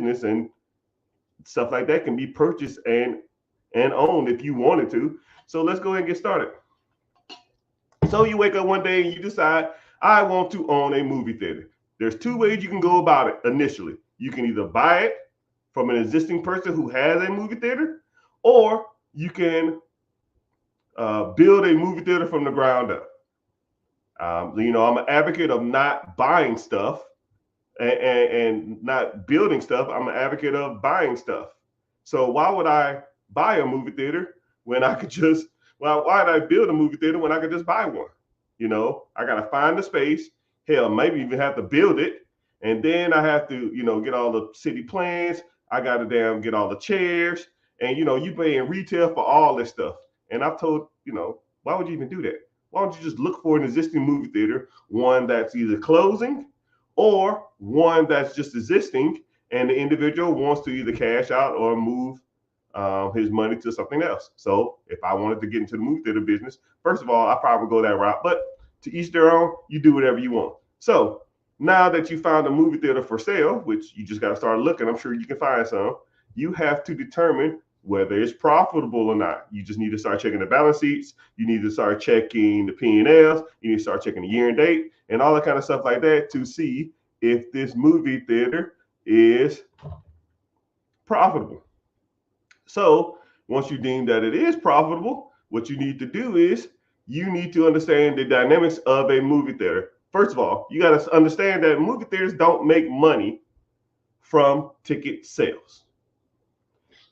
business and stuff like that can be purchased and owned if you wanted to. So let's go ahead and get started. So you wake up one day and you decide, I want to own a movie theater. There's two ways you can go about it initially. You can either buy it from an existing person who has a movie theater, or you can build a movie theater from the ground up. I'm an advocate of not buying stuff and not building stuff. I'm an advocate of buying stuff. So why would I buy a movie theater when I could just, well, why would I build a movie theater when I could just buy one? I got to find the space. Hell, maybe even have to build it. And then I have to, get all the city plans. I got to get all the chairs. And, you pay in retail for all this stuff. And I've told, why would you even do that? Why don't you just look for an existing movie theater, one that's either closing or one that's just existing, and the individual wants to either cash out or move his money to something else. So if I wanted to get into the movie theater business, first of all, I probably go that route, but to each their own, you do whatever you want. So now that you found a movie theater for sale, which you just got to start looking, I'm sure you can find some, you have to determine whether it's profitable or not. You just need to start checking the balance sheets. You need to start checking the P&Ls. You need to start checking the year and date and all that kind of stuff like that to see if this movie theater is profitable. So once you deem that it is profitable, what you need to do is you need to understand the dynamics of a movie theater. First of all, you got to understand that movie theaters don't make money from ticket sales.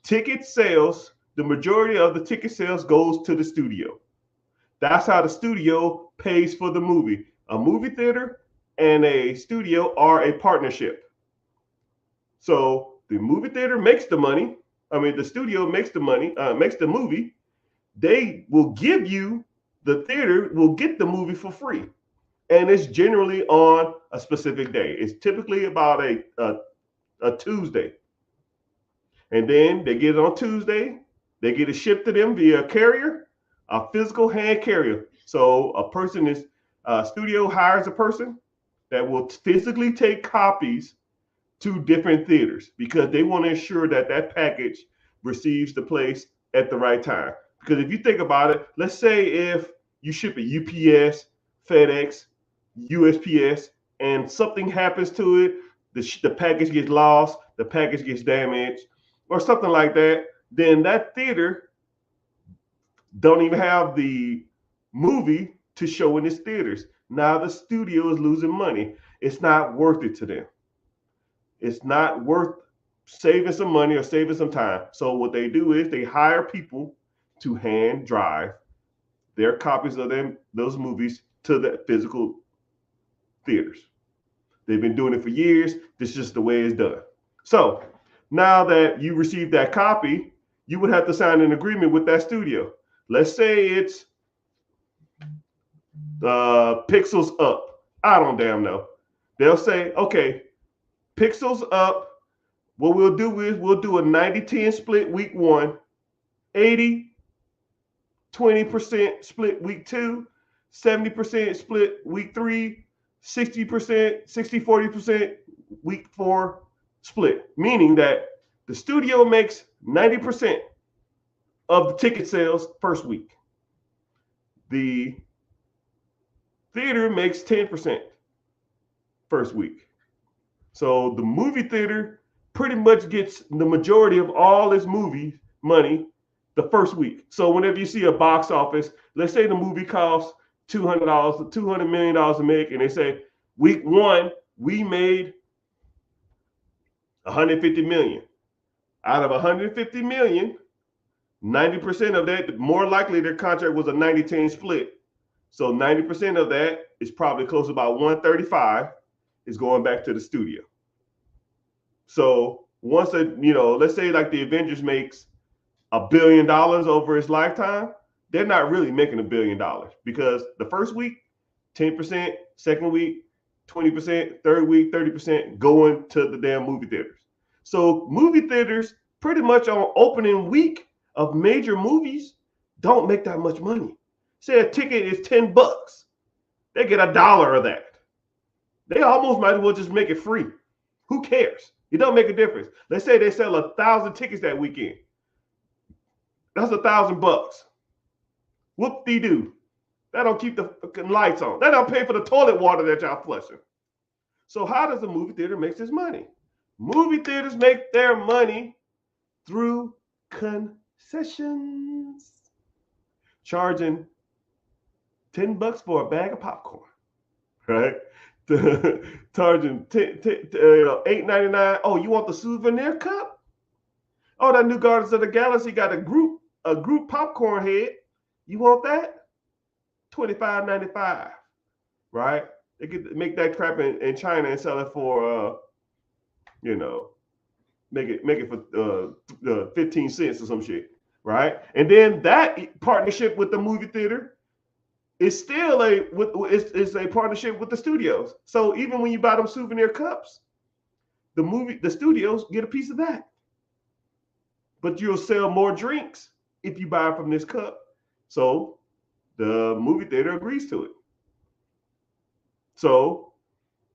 Ticket sales, the majority of the ticket sales goes to the studio. That's how the studio pays for the movie. A movie theater and a studio are a partnership. So the movie theater makes the money. The studio makes the money, makes the movie. They will give you, the theater will get the movie for free. And it's generally on a specific day. It's typically about a Tuesday. And then they get it on Tuesday. They get it shipped to them via a carrier, a physical hand carrier. So a studio hires a person that will physically take copies to different theaters because they want to ensure that that package receives the place at the right time. Because if you think about it, let's say if you ship a UPS, FedEx, USPS, and something happens to it, the package gets lost, the package gets damaged, or something like that, then that theater don't even have the movie to show in its theaters. Now the studio is losing money. It's not worth it to them. It's not worth saving some money or saving some time. So what they do is they hire people to hand drive their copies of those movies to the physical theaters. They've been doing it for years. This is just the way it's done. So now that you receive that copy, you would have to sign an agreement with that studio. Let's say it's Pixels Up. I don't damn know. They'll say, okay, Pixels Up. What we'll do is we'll do a 90-10 split week 1, 80-20% split week 2, 70% split week 3, 60%, 60-40% week 4 split, meaning that the studio makes 90% of the ticket sales first week. The theater makes 10% first week. So the movie theater pretty much gets the majority of all its movie money the first week. So whenever you see a box office, let's say the movie costs $200, $200 million to make, and they say week 1 we made 150 million. Out of 150 million, 90% of that, more likely their contract was a 90-10 split. So 90% of that is probably close to about 135 is going back to the studio. So once let's say like the Avengers makes $1 billion over its lifetime, they're not really making $1 billion because the first week, 10%, second week, 20%, third week, 30% going to the damn movie theaters. So movie theaters pretty much on opening week of major movies don't make that much money. Say a ticket is $10. They get $1 of that. They almost might as well just make it free. Who cares? It don't make a difference. Let's say they sell 1,000 tickets that weekend. That's $1,000. Whoop-de-doo. That don't keep the fucking lights on. That don't pay for the toilet water that y'all flushing. So how does the movie theater make this money? Movie theaters make their money through concessions. Charging $10 for a bag of popcorn, right? Charging $8.99. Oh, you want the souvenir cup? Oh, that new Guardians of the Galaxy got a group popcorn head. You want that? $25.95, right? They could make that crap in China and sell it for make it for 15 cents or some shit, right? And then that partnership with the movie theater is still a partnership with the studios. So even when you buy them souvenir cups, the studios get a piece of that. But you'll sell more drinks if you buy from this cup. So the movie theater agrees to it. So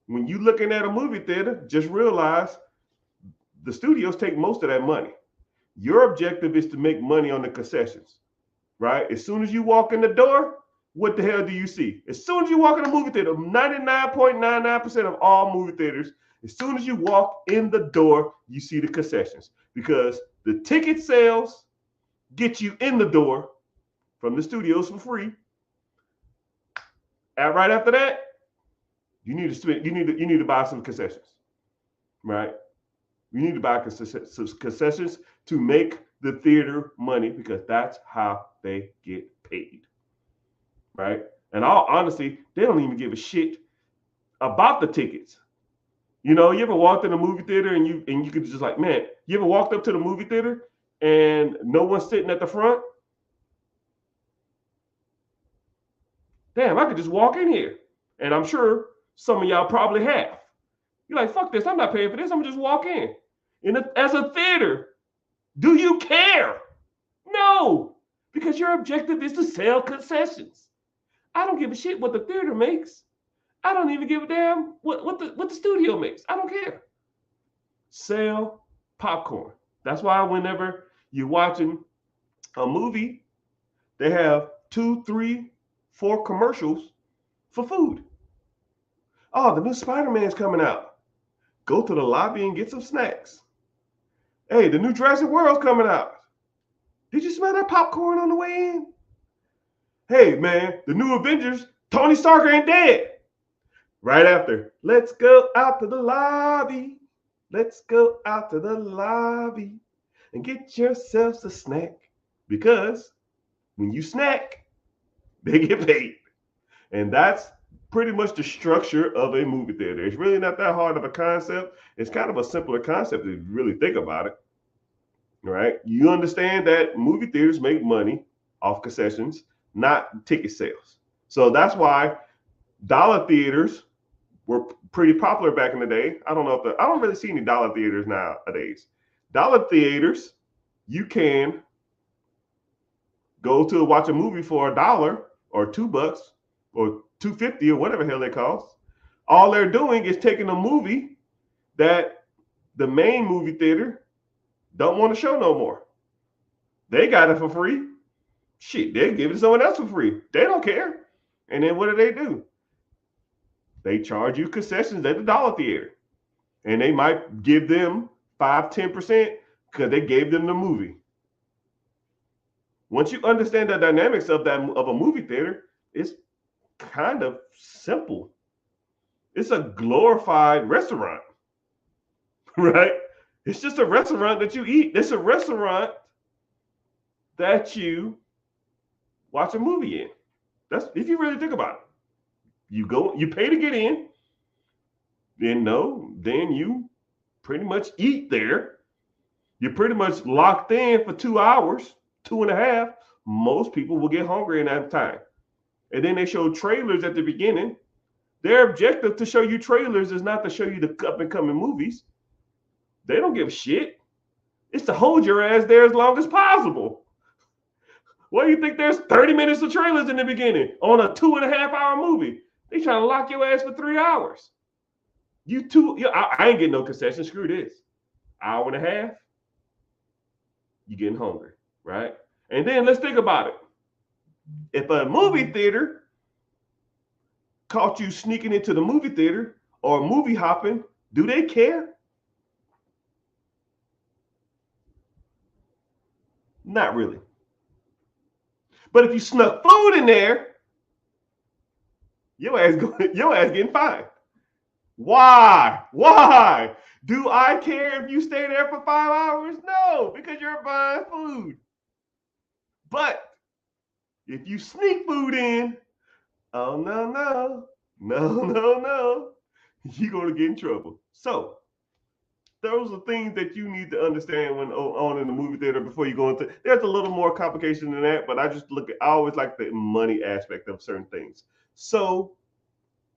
when you're looking at a movie theater, just realize the studios take most of that money. Your objective is to make money on the concessions, right? As soon as you walk in the door, what the hell do you see? As soon as you walk in a movie theater, 99.99% of all movie theaters, as soon as you walk in the door, you see the concessions, because the ticket sales get you in the door from the studios for free. And right after that, you need to buy some concessions, right? You need to buy concessions to make the theater money, because that's how they get paid, right? And all honesty, they don't even give a shit about the tickets. You ever walked in a movie theater and you could just like, man, you ever walked up to the movie theater and no one's sitting at the front? Damn, I could just walk in here. And I'm sure some of y'all probably have. You're like, fuck this, I'm not paying for this, I'm gonna just walk in. As a theater, do you care? No, because your objective is to sell concessions. I don't give a shit what the theater makes. I don't even give a damn what the studio makes. I don't care. Sell popcorn. That's why whenever you're watching a movie, they have 2, 3, 4 commercials for food. Oh, the new Spider-Man's coming out. Go to the lobby and get some snacks. Hey, the new Jurassic World's coming out. Did you smell that popcorn on the way in? Hey, man, the new Avengers, Tony Stark ain't dead. Right after, let's go out to the lobby. Let's go out to the lobby and get yourselves a snack. Because when you snack, they get paid. And that's pretty much the structure of a movie theater. It's really not that hard of a concept. It's kind of a simpler concept if you really think about it, right? You understand that movie theaters make money off concessions, not ticket sales. So that's why dollar theaters were pretty popular back in the day. I don't really see any dollar theaters nowadays. Dollar theaters, you can go to watch a movie for $1 or $2 or $2.50 or whatever the hell they cost. All they're doing is taking a movie that the main movie theater don't want to show no more. They got it for free. Shit, they give it to someone else for free. They don't care. And then what do? They charge you concessions at the dollar theater. And they might give them 5-10% because they gave them the movie. Once you understand the dynamics of a movie theater, it's kind of simple. It's a glorified restaurant, right? It's just a restaurant that you eat. It's a restaurant that you watch a movie in. That's if you really think about it. You go, you pay to get in, then you pretty much eat there. You're pretty much locked in for 2 hours, 2.5. Most people will get hungry in that time. And then they show trailers at the beginning. Their objective to show you trailers is not to show you the up and coming movies. They don't give a shit. It's to hold your ass there as long as possible. Why do you think there's 30 minutes of trailers in the beginning on a 2.5-hour movie? They trying to lock your ass for 3 hours. I ain't getting no concession. Screw this. hour and a half, you're getting hungry, right? And then let's think about it. If a movie theater caught you sneaking into the movie theater or movie hopping, do they care? Not really. But if you snuck food in there, your ass getting fined. Why? Why? Do I care if you stay there for 5 hours? No, because you're buying food. But if you sneak food in, oh no, you're gonna get in trouble. So those are things that you need to understand when owning the movie theater before you go into. There's a little more complication than that, but I always like the money aspect of certain things. So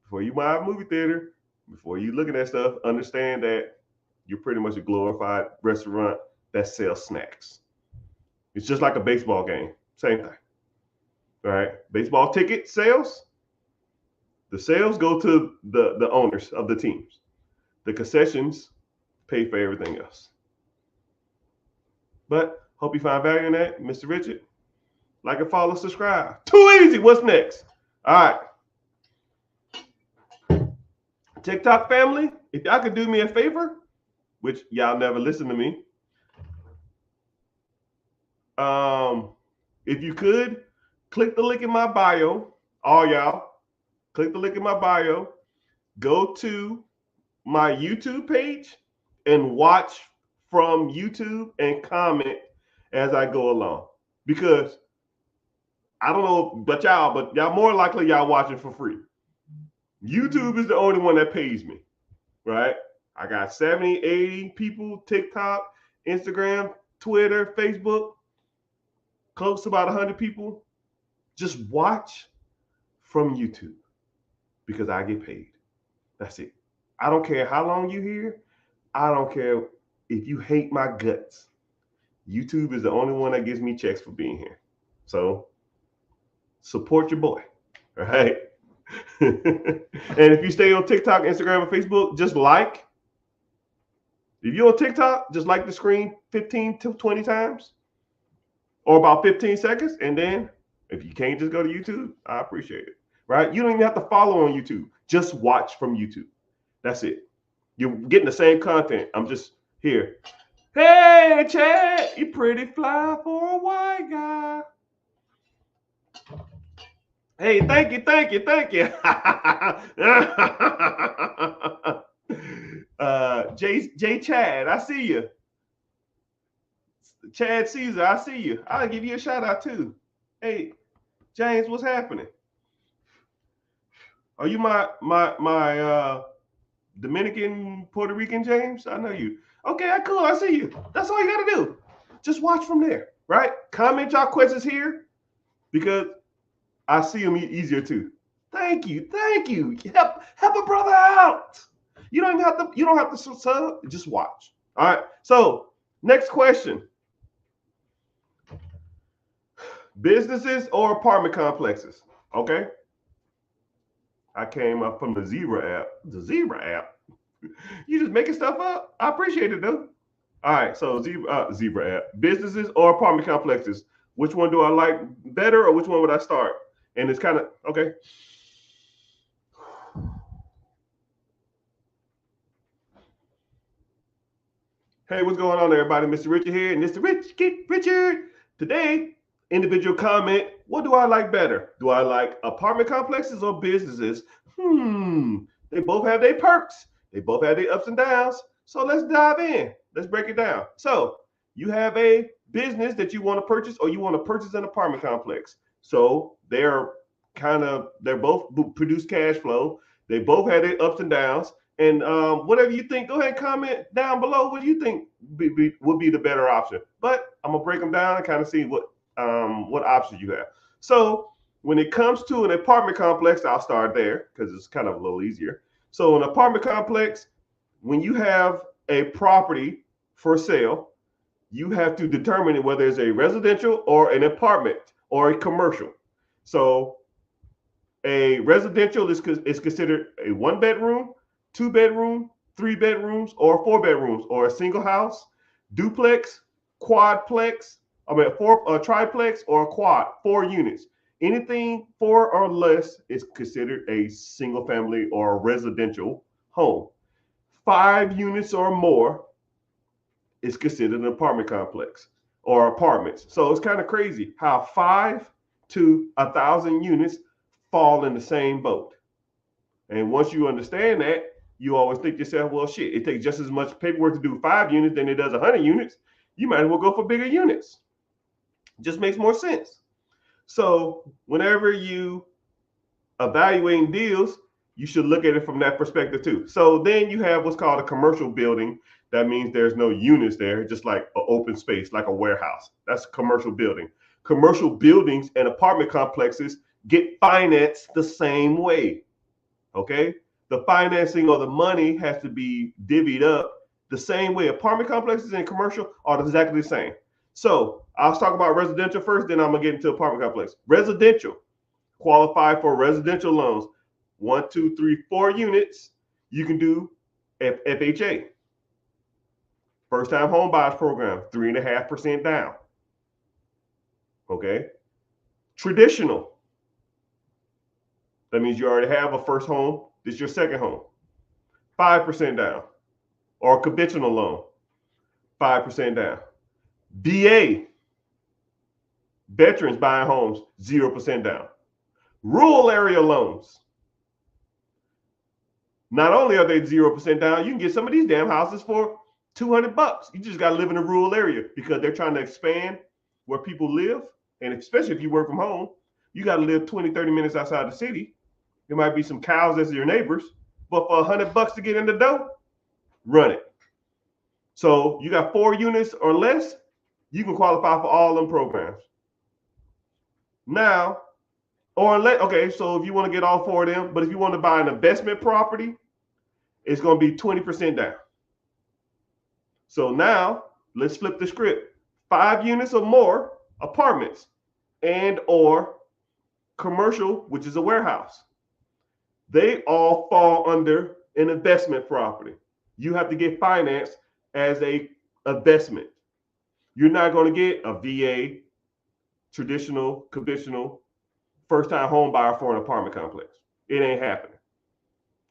before you buy a movie theater, before you looking at stuff, understand that you're pretty much a glorified restaurant that sells snacks. It's just like a baseball game, same thing. All right, baseball ticket sales. The sales go to the owners of the teams. The concessions pay for everything else. But hope you find value in that, Mr. Richard. Like and follow, subscribe. Too easy. What's next? All right. TikTok family, if y'all could do me a favor, which y'all never listen to me. If you could, click the link in my bio. All y'all, click the link in my bio. Go to my YouTube page and watch from YouTube and comment as I go along. Because I don't know but y'all more likely y'all watching for free. YouTube is the only one that pays me, right? I got 70, 80 people, TikTok, Instagram, Twitter, Facebook, close to about 100 people. Just watch from YouTube because I get paid. That's it. I don't care how long you're here. I don't care if you hate my guts. YouTube is the only one that gives me checks for being here. So support your boy, all right? And if you stay on TikTok, Instagram, and Facebook, just like. If you're on TikTok, just like the screen 15 to 20 times or about 15 seconds. And then if you can't just go to YouTube, I appreciate it, right? You don't even have to follow on YouTube. Just watch from YouTube. That's it. You're getting the same content. I'm just here. Hey, Chad, you pretty fly for a white guy. Hey, thank you. J Chad, I see you. Chad Caesar, I see you. I'll give you a shout out too. Hey, James, what's happening? Are you my Dominican, Puerto Rican James? I know you. Okay, cool. I see you. That's all you got to do. Just watch from there, right? Comment y'all questions here because I see them easier too. Thank you. Help a brother out. You don't have to sub. Just watch. All right. So next question: businesses or apartment complexes? Okay. I came up from the Zebra app. The Zebra app. You just making stuff up? I appreciate it though. All right, so Zebra app. Businesses or apartment complexes? Which one do I like better or which one would I start? And it's kind of, okay. Hey, what's going on everybody? Mr. Richard here, and Mr. Richard. Today, individual comment, what do I like better? Do I like apartment complexes or businesses? They both have their perks. They both have their ups and downs. So let's dive in. Let's break it down. So you have a business that you want to purchase or you want to purchase an apartment complex. So they're both produce cash flow. They both have their ups and downs. And whatever you think, go ahead and comment down below what you think would be the better option. But I'm gonna break them down and kind of see what options you have. So when it comes to an apartment complex, I'll start there because it's kind of a little easier. So an apartment complex, when you have a property for sale, you have to determine whether it's a residential or an apartment or a commercial. So a residential is considered a 1 bedroom, 2 bedroom, 3 bedrooms or 4 bedrooms, or a single house, duplex, quadplex, triplex or a quad, 4 units. Anything 4 or less is considered a single family or a residential home. 5 units or more is considered an apartment complex or apartments. So it's kind of crazy how 5 to 1,000 units fall in the same boat. And once you understand that, you always think to yourself, well, shit, it takes just as much paperwork to do 5 units than it does 100 units. You might as well go for bigger units. Just makes more sense. So whenever you evaluating deals, you should look at it from that perspective too. So then you have what's called a commercial building. That means there's no units there, just like an open space, like a warehouse. That's a commercial building. Commercial buildings and apartment complexes get financed the same way. Okay? The financing or the money has to be divvied up the same way. Apartment complexes and commercial are exactly the same. So I'll talk about residential first, then I'm gonna get into apartment complex. Residential, qualify for residential loans. 1, 2, 3, 4 units. You can do FHA, first time home buyers program, 3.5% down. Okay. Traditional, that means you already have a first home. This is your second home, 5% down. Or conventional loan, 5% down. VA, veterans buying homes, 0% down. Rural area loans, not only are they 0% down, you can get some of these damn houses for $200. You just got to live in a rural area because they're trying to expand where people live. And especially if you work from home, you got to live 20, 30 minutes outside the city. There might be some cows as your neighbors, but for $100 to get in the door, run it. So you got 4 units or less, you can qualify for all them programs. Now, okay, so if you want to get all 4 of them, but if you want to buy an investment property, it's going to be 20% down. So now let's flip the script. 5 units or more apartments and or commercial, which is a warehouse. They all fall under an investment property. You have to get financed as a investment. You're not going to get a VA, traditional, conventional, first-time home buyer for an apartment complex. It ain't happening.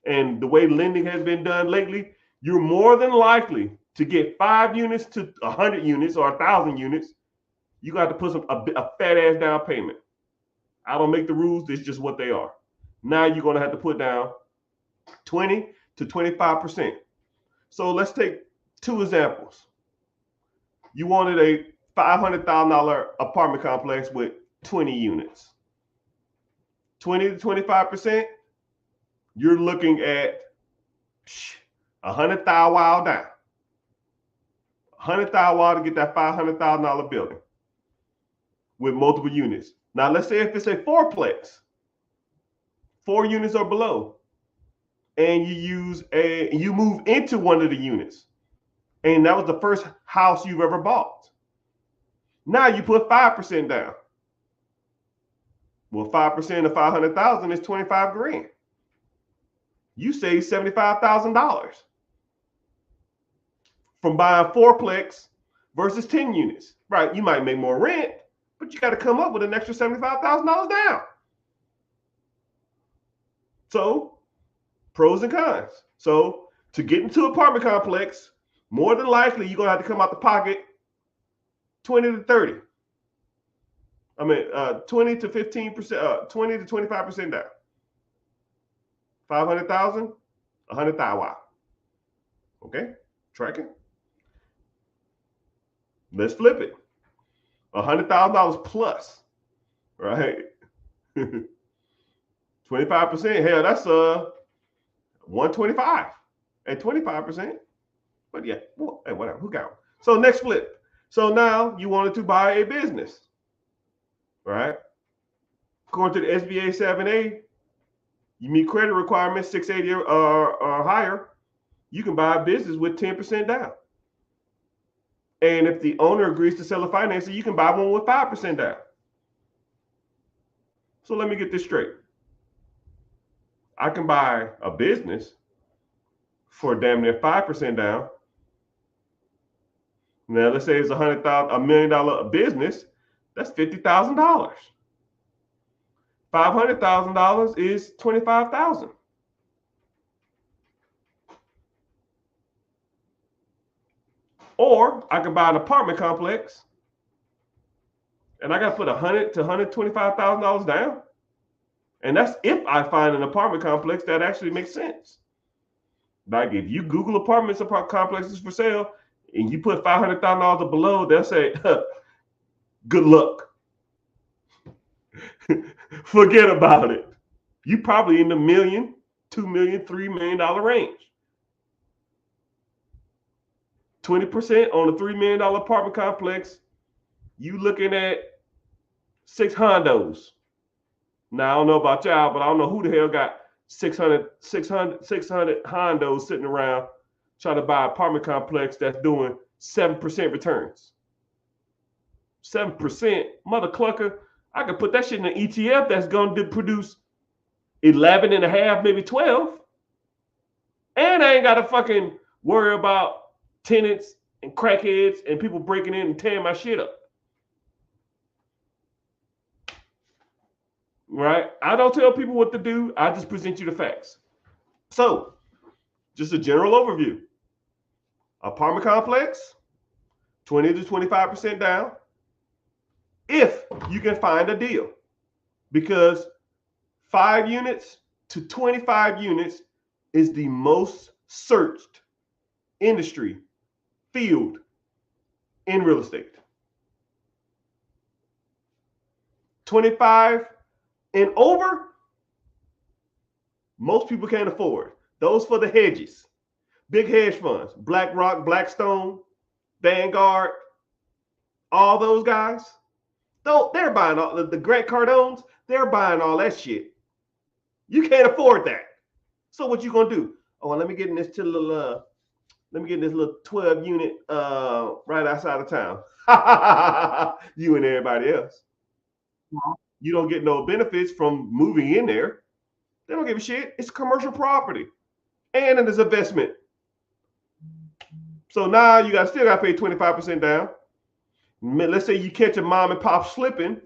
And the way lending has been done lately, you're more than likely to get 5 units to 100 units or 1,000 units. You got to put a fat ass down payment. I don't make the rules. It's just what they are. Now you're going to have to put down 20 to 25%. So let's take 2 examples. You wanted a $500,000 apartment complex with 20 units. 20 to 25%, you're looking at $100,000 down. $100,000 to get that $500,000 building with multiple units. Now let's say if it's a 4-plex, 4 units or below, and you move into one of the units, and that was the first house you've ever bought. Now you put 5% down. Well, 5% of 500,000 is 25 grand. You save $75,000 from buying 4-plex versus 10 units. Right? You might make more rent, but you got to come up with an extra $75,000 down. So, pros and cons. So, to get into an apartment complex, more than likely you're gonna have to come out the pocket 20 to 30. 20 to 15%, 20 to 25% down. 500,000, 100,000. Wow. Okay, tracking. Let's flip it. $100,000 plus, right? 25%. Hell, that's 125 at 25%. But yeah, well, hey, whatever. Who got it? So next flip. So now you wanted to buy a business, right? According to the SBA 7A, you meet credit requirements 680 or higher. You can buy a business with 10% down. And if the owner agrees to sell a financing, you can buy one with 5% down. So let me get this straight. I can buy a business for damn near 5% down. Now let's say it's $100,000 $1 million business. That's $50,000. $500,000 is $25,000. Or I can buy an apartment complex, and I got to put $100,000 to $125,000 down. And that's if I find an apartment complex that actually makes sense. Like if you Google apartments complexes for sale, and you put $500,000 or below, they'll say, "Good luck." Forget about it. You probably in the $1 million, $2 million, $3 million range. 20% on a $3 million apartment complex, you looking at 6 Hondos. Now I don't know about y'all, but I don't know who the hell got 600 Hondos sitting around trying to buy an apartment complex that's doing 7% returns. 7%, mother clucker. I could put that shit in an ETF that's going to produce 11 and a half, maybe 12. And I ain't got to fucking worry about tenants and crackheads and people breaking in and tearing my shit up. Right? I don't tell people what to do. I just present you the facts. So, just a general overview. Apartment complex, 20 to 25% down. If you can find a deal, because 5 units to 25 units is the most searched industry field in real estate. 25 and over, most people can't afford. Those for the hedges, big hedge funds, BlackRock, Blackstone, Vanguard, all those guys. They're buying all the Grant Cardones. They're buying all that shit. You can't afford that. So what you gonna do? Oh, well, let me get in this little 12 unit right outside of town. You and everybody else. You don't get no benefits from moving in there. They don't give a shit. It's commercial property, and it is investment. So now you still got to pay 25% down. Let's say you catch a mom and pop slipping.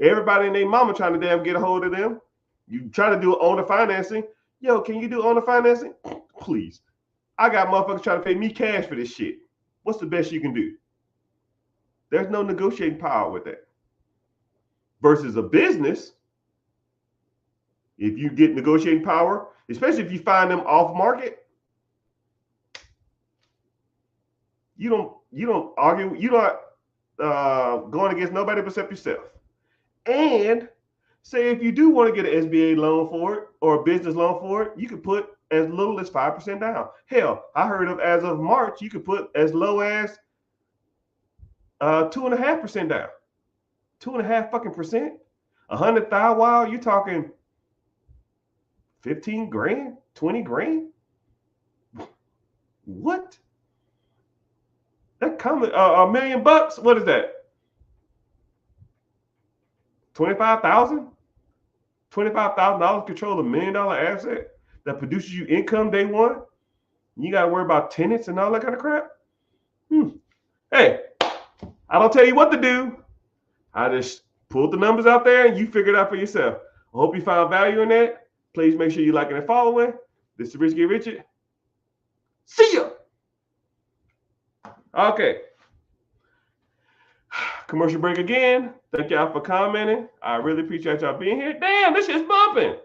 Everybody and their mama trying to damn get a hold of them. You try to do owner financing. Yo, can you do owner financing? Please. I got motherfuckers trying to pay me cash for this shit. What's the best you can do? There's no negotiating power with that. Versus a business, if you get negotiating power, especially if you find them off market, you don't argue, you're not going against nobody except yourself. And say if you do want to get an SBA loan for it or a business loan for it, you could put as little as 5% down. Hell, I heard of as of March, you could put as low as 2.5% down. 2.5 fucking percent. 100,000. Wow, you're talking 15 grand, 20 grand. What? That coming $1 million bucks? What is that? 25,000? $25,000 control $1 million asset that produces you income day one. You got to worry about tenants and all that kind of crap. Hey, I don't tell you what to do. I just pulled the numbers out there and you figure it out for yourself. I hope you found value in that. Please make sure you like and following. This is Rich Get Richard. See ya. Okay. Commercial break again. Thank y'all for commenting. I really appreciate y'all being here. Damn, this shit's bumping.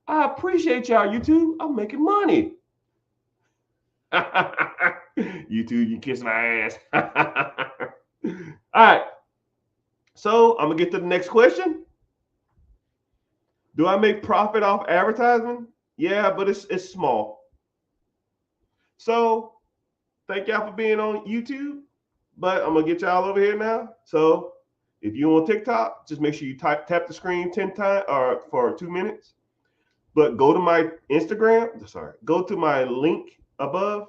I appreciate y'all, YouTube. I'm making money. YouTube, you kiss my ass. All right. So I'm gonna get to the next question. Do I make profit off advertising? Yeah, but it's small. So thank y'all for being on YouTube. But I'm gonna get y'all over here now. So if you're on TikTok, just make sure you tap the screen 10 times or for 2 minutes. But go to my Instagram. Go to my link above.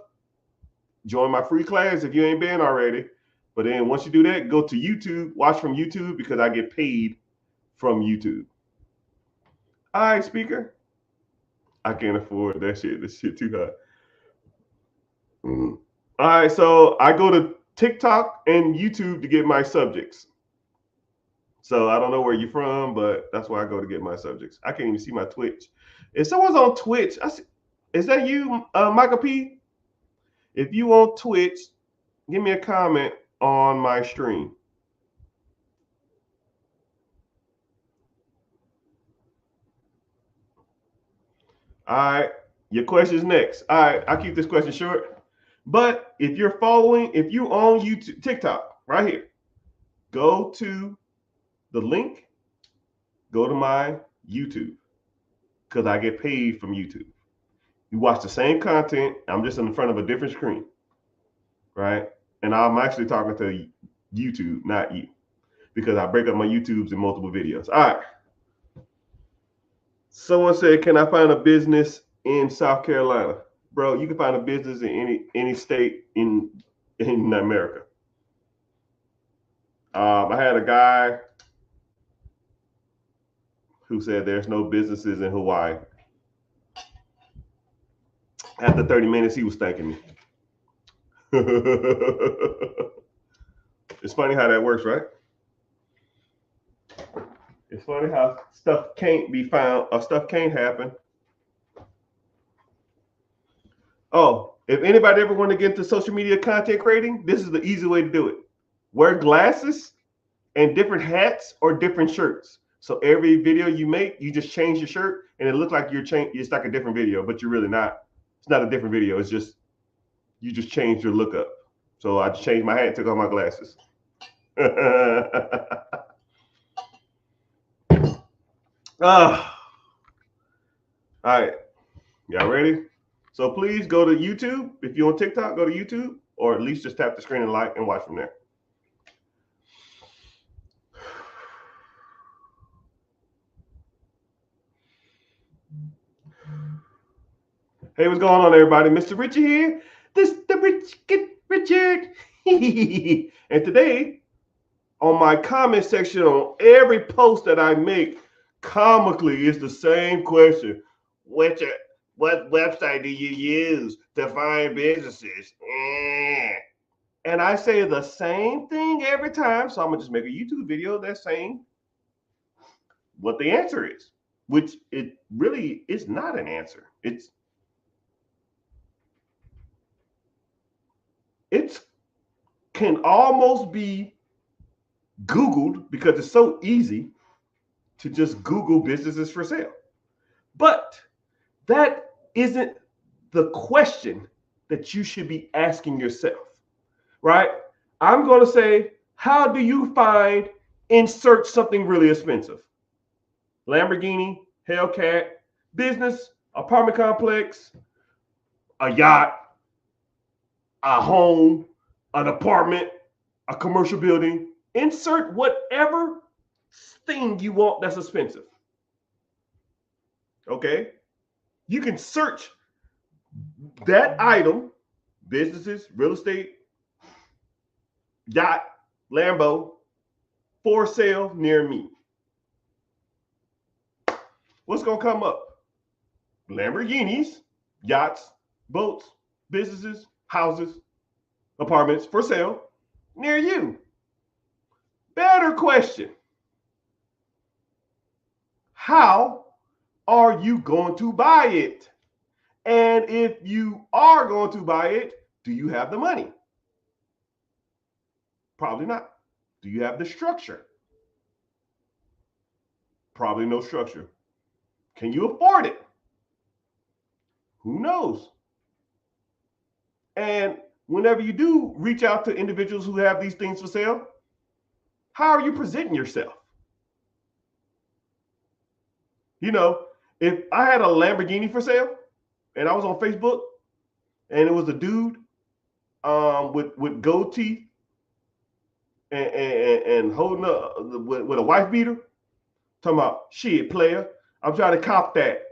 Join my free class if you ain't been already. But then once you do that, go to YouTube, watch from YouTube because I get paid from YouTube. All right, speaker. I can't afford that shit. This shit too high. All right, so I go to TikTok and YouTube to get my subjects. So I don't know where you're from, but that's where I go to get my subjects. I can't even see my Twitch. If someone's on Twitch, is that you, Michael P? If you on Twitch, give me a comment on my stream. All right, your question's next. All right, I'll keep this question short. But if you're on YouTube, TikTok, right here, go to the link, go to my YouTube, because I get paid from YouTube. You watch the same content. I'm just in front of a different screen, right? And I'm actually talking to YouTube, not you, because I break up my YouTubes in multiple videos. All right. Someone said, "Can I find a business in South Carolina?" Bro, you can find a business in any state in America. I had a guy who said there's no businesses in Hawaii. After 30 minutes, he was thanking me. It's funny how that works, right? It's funny how stuff can't be found, or stuff can't happen. Oh, if anybody ever want to get into social media content creating, this is the easy way to do it. Wear glasses and different hats or different shirts. So every video you make, you just change your shirt and it looks like it's like a different video, but you're really not. It's not a different video. It's just, you just changed your look up. So I just changed my hat and took off my glasses. All right. Y'all ready? So please go to YouTube. If you're on TikTok, go to YouTube, or at least just tap the screen and like and watch from there. Hey, what's going on, everybody? Mr. Richard here. This the Rich Get Richard. And today, on my comment section on every post that I make, comically, is the same question. What website do you use to find businesses? And I say the same thing every time. So I'm gonna just make a YouTube video that's saying what the answer is, which it really is not an answer. It can almost be Googled because it's so easy to just Google businesses for sale. But that isn't the question that you should be asking yourself, right? I'm going to say, how do you insert something really expensive? Lamborghini, Hellcat, business, apartment complex, a yacht, a home, an apartment, a commercial building. Insert whatever thing you want that's expensive. Okay? You can search that item, businesses, real estate, yacht, Lambo, for sale near me. What's going to come up? Lamborghinis, yachts, boats, businesses, houses, apartments for sale near you. Better question. How are you going to buy it? And if you are going to buy it, do you have the money? Probably not. Do you have the structure? Probably no structure. Can you afford it? Who knows? And whenever you do reach out to individuals who have these things for sale, how are you presenting yourself? You know, if I had a Lamborghini for sale and I was on Facebook and it was a dude with gold teeth and holding up with a wife beater, talking about, shit, player, I'm trying to cop that.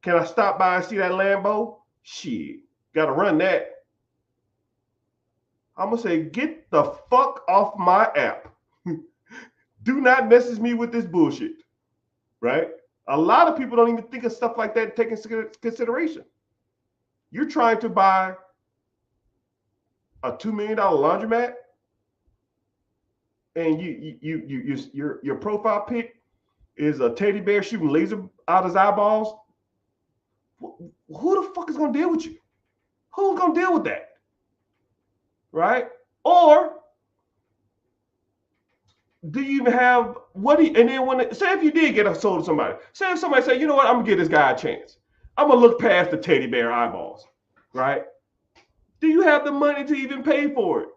Can I stop by and see that Lambo? Shit, gotta run that. I'm gonna say, get the fuck off my app. Do not message me with this bullshit, right? A lot of people don't even think of stuff like that, take into consideration. You're trying to buy a $2 million laundromat, and your profile pic is a teddy bear shooting laser out his eyeballs, who the fuck is gonna deal with you? Who's gonna deal with that? Right? Or do you even have and then say if you did get a sold to somebody, say if somebody say, you know what, I'm gonna give this guy a chance. I'm gonna look past the teddy bear eyeballs, right? Do you have the money to even pay for it?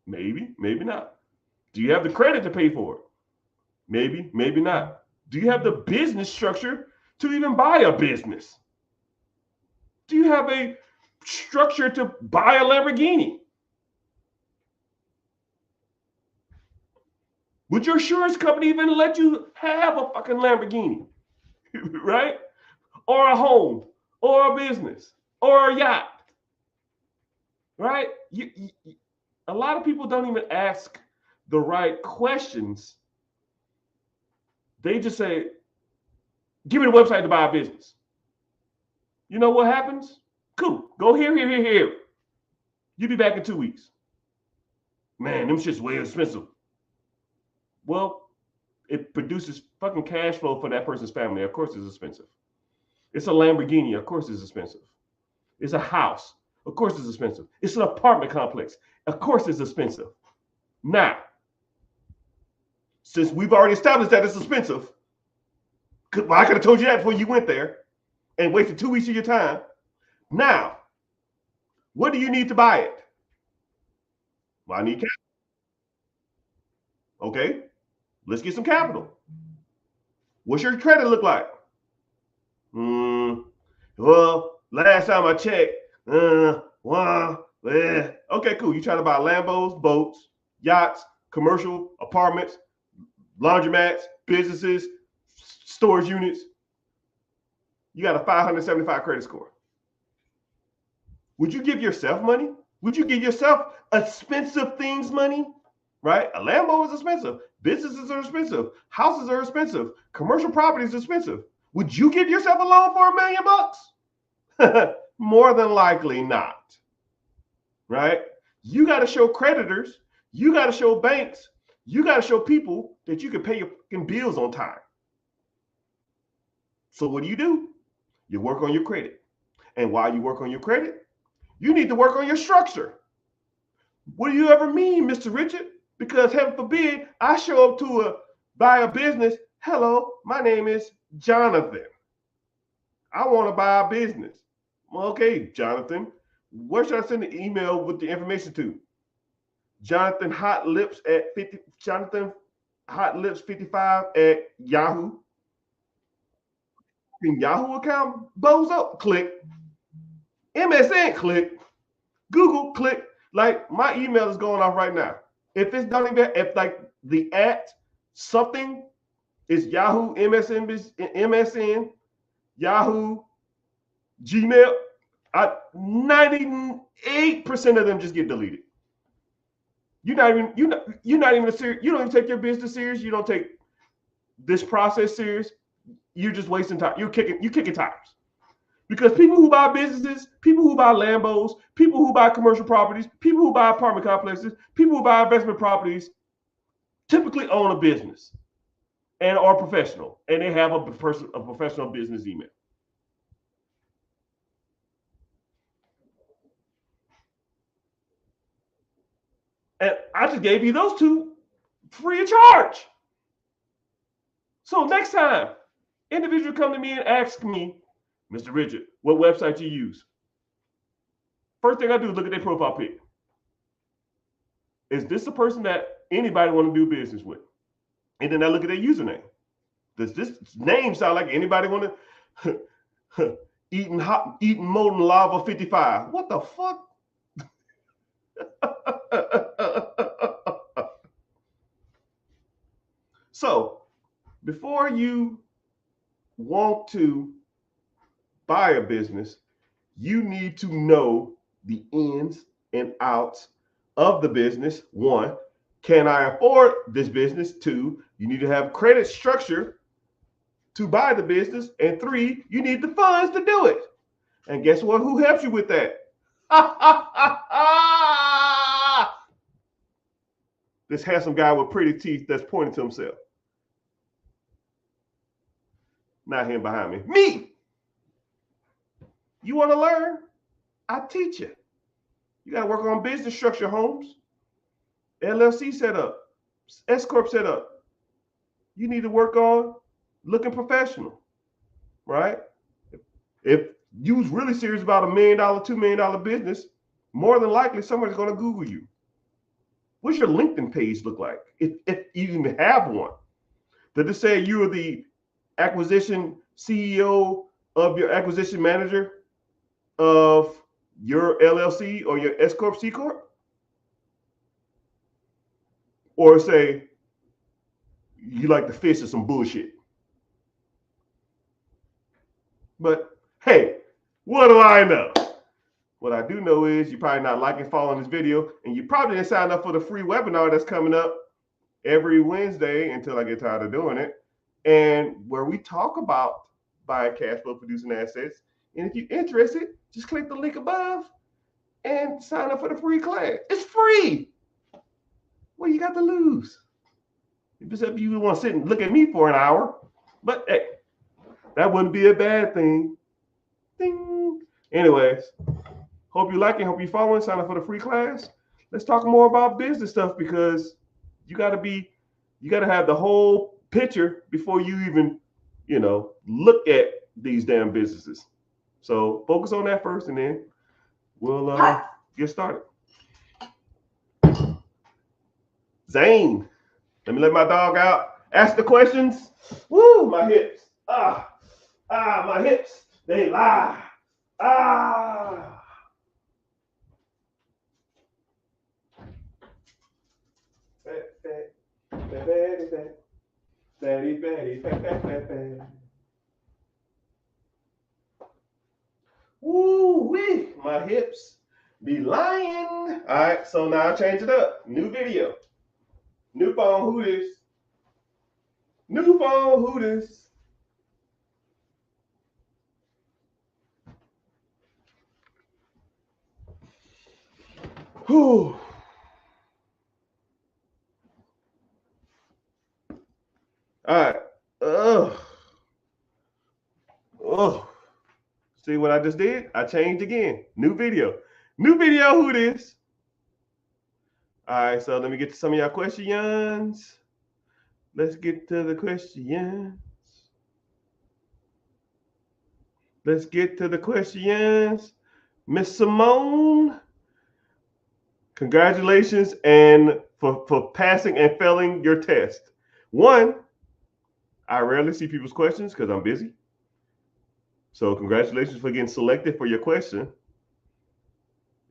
Maybe, maybe not. Do you have the credit to pay for it? Maybe, maybe not. Do you have the business structure to even buy a business? Do you have a structure to buy a Lamborghini? Would your insurance company even let you have a fucking Lamborghini? Right? Or a home, or a business, or a yacht? Right? A lot of people don't even ask the right questions. They just say, give me the website to buy a business. You know what happens? Cool. Go here. You'll be back in 2 weeks. Man, them shit's way expensive. Well, it produces fucking cash flow for that person's family. Of course it's expensive. It's a Lamborghini. Of course it's expensive. It's a house. Of course it's expensive. It's an apartment complex. Of course it's expensive. Now, since we've already established that it's expensive, well, I could have told you that before you went there and wasted 2 weeks of your time. Now, what do you need to buy it? Well, I need capital. Okay, let's get some capital. What's your credit look like? Well, last time I checked, okay, cool. You try to buy Lambos, boats, yachts, commercial apartments, laundromats, businesses, storage units. You got a 575 credit score. Would you give yourself money? Would you give yourself expensive things money? Right? A Lambo is expensive. Businesses are expensive. Houses are expensive. Commercial property is expensive. Would you give yourself a loan for $1 million? More than likely not. Right? You got to show creditors. You got to show banks. You got to show people that you can pay your fucking bills on time. So what do? You work on your credit. And while you work on your credit, you need to work on your structure. What do you ever mean, Mr. Richard? Because heaven forbid, I show up to buy a business. Hello, my name is Jonathan. I want to buy a business. Okay, Jonathan, where should I send the email with the information to? Jonathan Hot Lips at 50. Jonathan Hot Lips 55 at Yahoo. Yahoo account, bozo, click. MSN, click. Google, click. Like my email is going off right now. If it's not even, if like the at something is Yahoo, MSN, Yahoo, Gmail, 98% of them just get deleted. You're not even serious. You don't even take your business serious. You don't take this process serious. You're just wasting time. You're kicking tires. Because people who buy businesses, people who buy Lambos, people who buy commercial properties, people who buy apartment complexes, people who buy investment properties, typically own a business and are professional, and they have a professional business email. And I just gave you those two free of charge. So next time, individual come to me and ask me, Mr. Richard, what website you use? First thing I do is look at their profile pic. Is this a person that anybody want to do business with? And then I look at their username. Does this name sound like anybody want to eating molten lava 55? What the fuck? So before you want to buy a business, you need to know the ins and outs of the business. One, can I afford this business? Two, you need to have credit structure to buy the business. And three, you need the funds to do it. And guess what? Who helps you with that? This handsome guy with pretty teeth that's pointing to himself. Not him behind me. Me! You want to learn? I teach you. You got to work on business structure, Holmes. LLC setup, S Corp setup. You need to work on looking professional, right? If you was really serious about $1 million, $2 million business, more than likely somebody's going to Google you. What's your LinkedIn page look like? If you even have one. Did it say you are the acquisition CEO of your acquisition manager of your LLC or your S Corp, C Corp? Or say you like to fish or some bullshit? But hey, what do I know? What I do know is you're probably not liking, following this video, and you probably didn't sign up for the free webinar that's coming up every Wednesday until I get tired of doing it, and where we talk about buying cash flow producing assets. And if you're interested, just click the link above and sign up for the free class. It's free. What you got to lose? Except you want to sit and look at me for an hour. But hey, that wouldn't be a bad thing. Ding. Anyways, hope you like it. Hope you're following. Sign up for the free class. Let's talk more about business stuff, because you got to have the whole picture before you even, look at these damn businesses. So focus on that first, and then we'll get started. Zane, let me let my dog out. Ask the questions. Woo, my hips. My hips. They lie. Woo wee, my hips be lying. All right, so now I change it up. New video. New phone, who this? New phone, who this? Whew. All right. See what I just did? I changed again. New video. New video, who this? All right, so let me get to some of y'all questions. Let's get to the questions. Let's get to the questions. Miss Simone, congratulations and for passing and failing your test. One, I rarely see people's questions because I'm busy. So congratulations for getting selected for your question.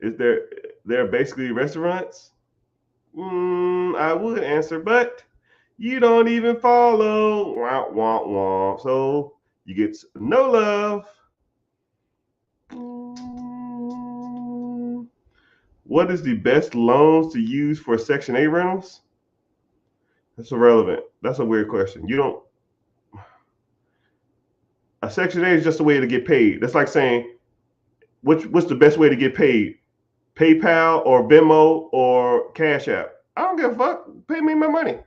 Is there basically restaurants? I would answer, but you don't even follow. Wah, wah, wah. So you get no love. What is the best loans to use for Section 8 rentals? That's irrelevant. That's a weird question. A Section 8 is just a way to get paid. That's like saying, what's the best way to get paid? PayPal or Venmo or Cash App? I don't give a fuck. Pay me my money.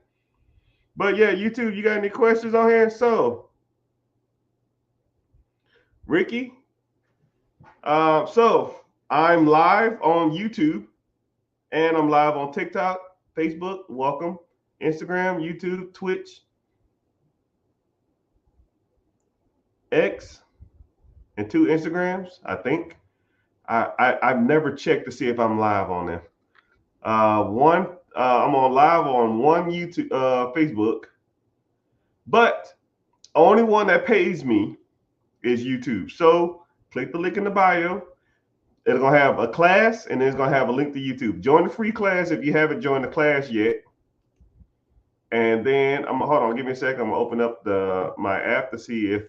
But yeah, YouTube, you got any questions on here? So, Ricky. So I'm live on YouTube and I'm live on TikTok, Facebook, welcome, Instagram, YouTube, Twitch, X, and 2 Instagrams, I think. I've never checked to see if I'm live on them. I'm on live on one YouTube, Facebook, but only one that pays me is YouTube. So click the link in the bio. It's gonna have a class, and then it's gonna have a link to YouTube. Join the free class if you haven't joined the class yet. And then hold on, give me a second. I'm gonna open up my app to see if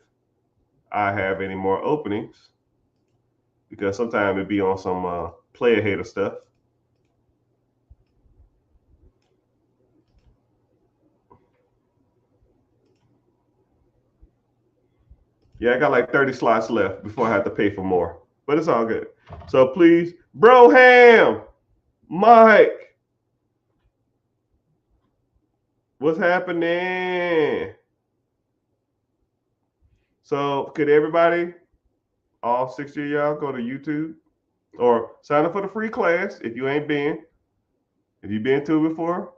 I have any more openings, because sometimes it'd be on some player hater stuff. Yeah, I got like 30 slots left before I have to pay for more. but it's all good. So please, Broham, Mike, what's happening? So could everybody, all 60 of y'all, go to YouTube or sign up for the free class if you ain't been. If you've been to it before,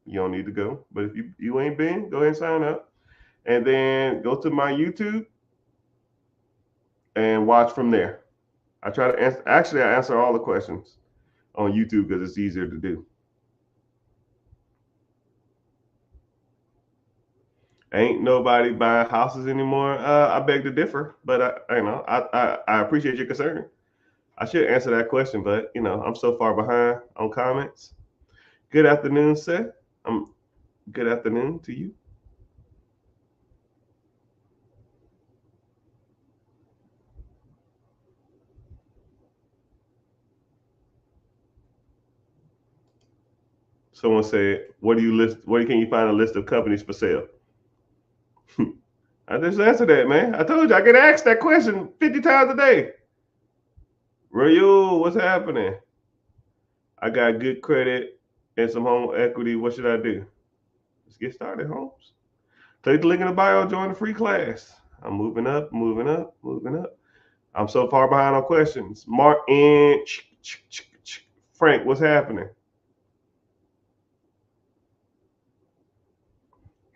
you don't need to go. But if you ain't been, go ahead and sign up. And then go to my YouTube and watch from there. I try to answer, actually, I answer all the questions on YouTube because it's easier to do. Ain't nobody buying houses anymore. I beg to differ, but I appreciate your concern. I should answer that question, but I'm so far behind on comments. Good afternoon, Seth. Good afternoon to you. Someone said, "What do you list? Where can you find a list of companies for sale?" I just answered that, man. I told you I get asked that question 50 times a day. Rayo, what's happening? I got good credit and some home equity. What should I do? Let's get started, Holmes. Click the link in the bio, join the free class. I'm moving up, moving up, moving up. I'm so far behind on questions. Mark and Frank, what's happening?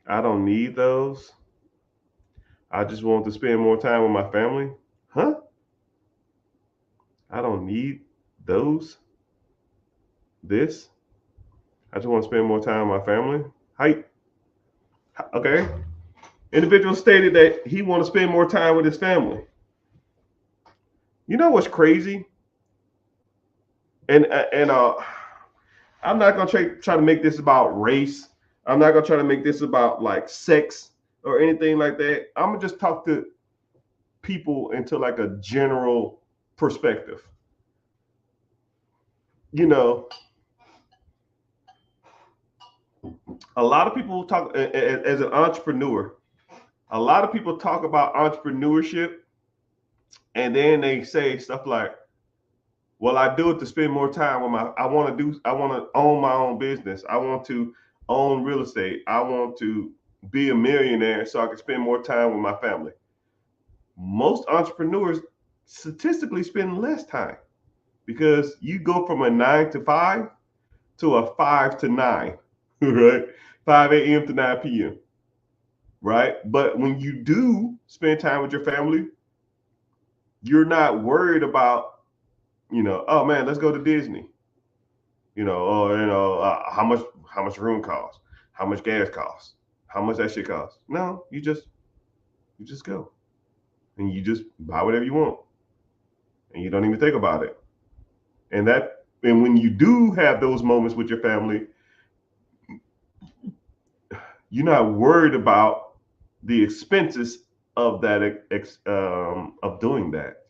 I don't need those. I just want to spend more time with my family. Huh? I don't need those. This. I just want to spend more time with my family. Height. Okay. Individual stated that he want to spend more time with his family. You know what's crazy? And I'm not gonna try to make this about race. I'm not gonna try to make this about like sex or anything like that. I'm gonna just talk to people into like a general perspective. A lot of people talk as an entrepreneur. A lot of people talk about entrepreneurship, and then they say stuff like, "Well, I do it to spend more time with my. I want to own my own business. I want to own real estate. I want to be a millionaire so I can spend more time with my family." Most entrepreneurs statistically spend less time because you go from a 9 to 5 to a 5 to 9, right? 5 a.m. to 9 p.m. Right? But when you do spend time with your family, you're not worried about, oh man, let's go to Disney. Or how much room costs, how much gas costs, how much that shit costs. No, you just go. And you just buy whatever you want. And you don't even think about it. And when you do have those moments with your family, you're not worried about the expenses of that of doing that.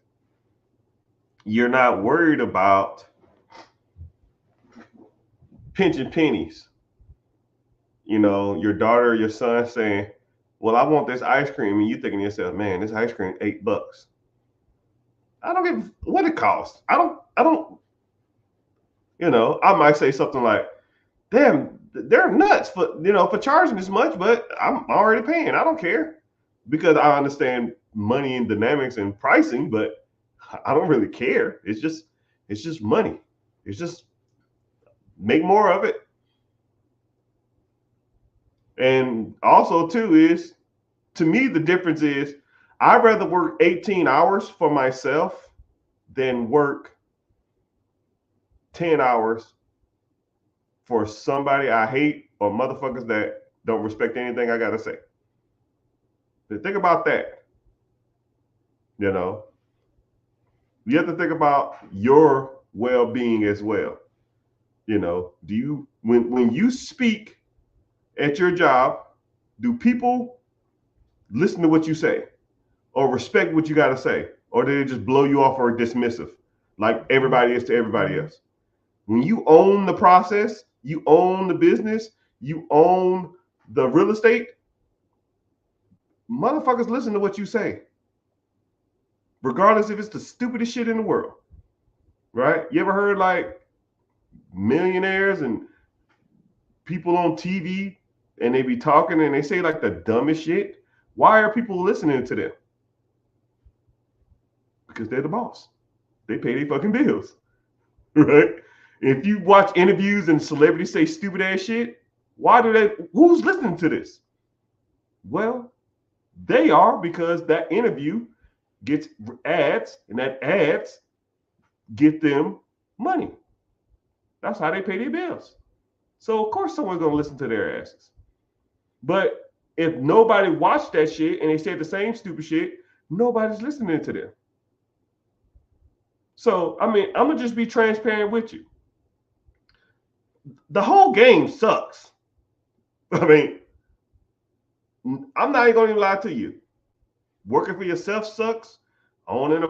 You're not worried about pinching pennies. Your daughter or your son saying, "Well, I want this ice cream," and you thinking to yourself, "Man, this ice cream $8. I don't give what it costs. I don't. I might say something like, "Damn, they're nuts for charging this much," but I'm already paying. I don't care because I understand money and dynamics and pricing, but I don't really care. It's just money. It's just make more of it. And also too is, to me, the difference is I'd rather work 18 hours for myself than work 10 hours for somebody I hate or motherfuckers that don't respect anything I gotta say. But think about that. You have to think about your well-being as well. Do you when you speak at your job, do people listen to what you say or respect what you got to say, or do they just blow you off or dismissive like everybody is to everybody else? When you own the process, you own the business, you own the real estate, motherfuckers listen to what you say, regardless if it's the stupidest shit in the world, right? You ever heard like millionaires and people on TV and they be talking and they say like the dumbest shit? Why are people listening to them? Because they're the boss. They pay their fucking bills, right? If you watch interviews and celebrities say stupid ass shit, who's listening to this? Well, they are, because that interview gets ads and that ads get them money. That's how they pay their bills. So of course someone's gonna listen to their asses. But if nobody watched that shit and they said the same stupid shit, nobody's listening to them. So, I mean, I'm gonna just be transparent with you. The whole game sucks. I mean, I'm not even gonna lie to you. Working for yourself sucks. Owning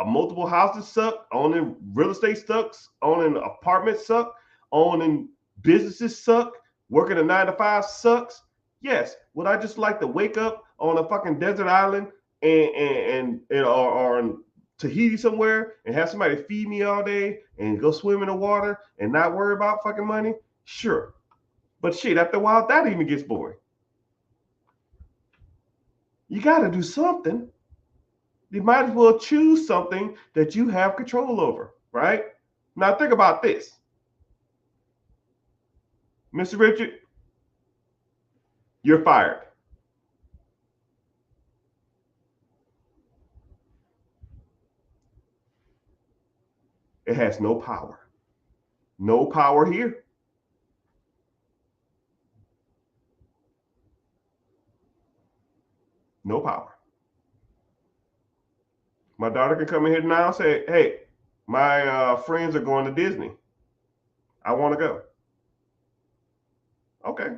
multiple houses suck. Owning real estate sucks. Owning apartments suck. Owning businesses suck. Working a 9-to-5 sucks. Yes. Would I just like to wake up on a fucking desert island or in Tahiti somewhere and have somebody feed me all day and go swim in the water and not worry about fucking money? Sure. But shit, after a while, that even gets boring. You got to do something. You might as well choose something that you have control over, right? Now think about this. Mr. Richard, you're fired. It has no power. No power here. No power. My daughter can come in here now and say, hey, my friends are going to Disney. I want to go. Okay.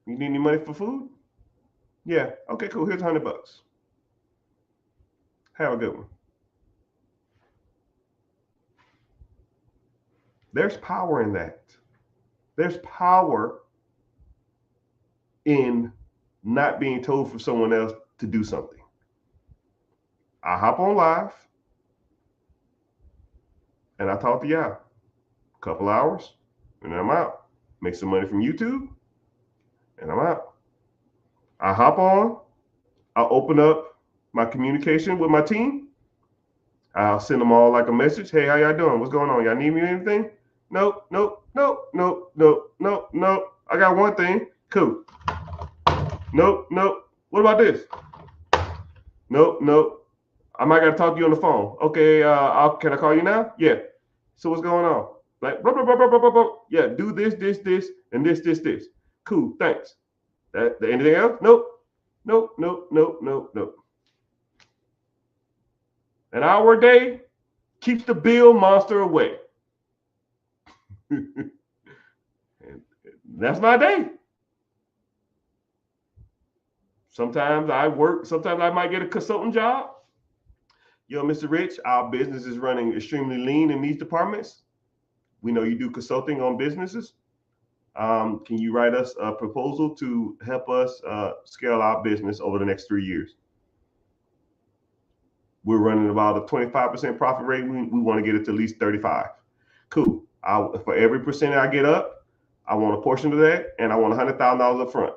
You need any money for food? Yeah. Okay, cool. Here's $100. Have a good one. There's power in that. There's power in not being told for someone else to do something. I hop on live and I talk to y'all. A couple hours and I'm out. Make some money from YouTube and I'm out. I hop on. I'll open up my communication with my team. I'll send them all like a message. Hey, how y'all doing? What's going on? Y'all need me anything? Nope. I got one thing. Cool. Nope. What about this? Nope. I might gotta talk to you on the phone. Okay, can I call you now? Yeah. So what's going on? Like, blah, blah, blah, blah, blah, blah. Yeah, do this, and this. Cool, thanks. Anything else? Nope. An hour a day keeps the bill monster away. And that's my day. Sometimes I work, sometimes I might get a consultant job. Yo, Mr. Rich, our business is running extremely lean in these departments. We know you do consulting on businesses. Can you write us a proposal to help us scale our business over the next 3 years? We're running about a 25% profit rate. We want to get it to at least 35. Cool. For every percent I get up, I want a portion of that, and I want $100,000 up front.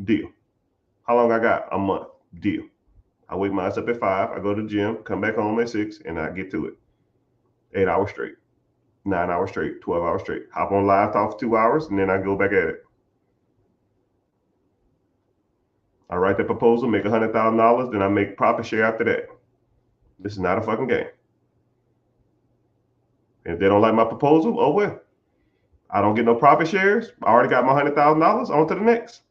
Deal. How long I got? A month. Deal. I wake my ass up at 5. I go to the gym, come back home at 6, and I get to it. 8 hours straight, 9 hours straight, 12 hours straight. Hop on live, talk for 2 hours, and then I go back at it. I write the proposal, make $100,000, then I make profit share after that. This is not a fucking game. If they don't like my proposal, oh well. I don't get no profit shares. I already got my $100,000. On to the next.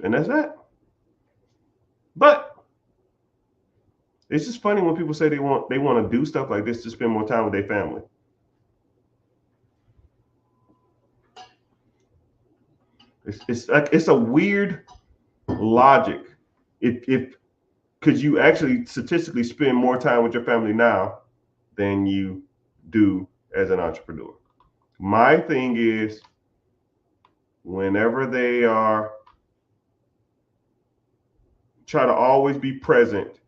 And that's that. But it's just funny when people say they want to do stuff like this to spend more time with their family. It's a weird logic. Because you actually statistically spend more time with your family now than you do as an entrepreneur. My thing is, whenever they are try to always be present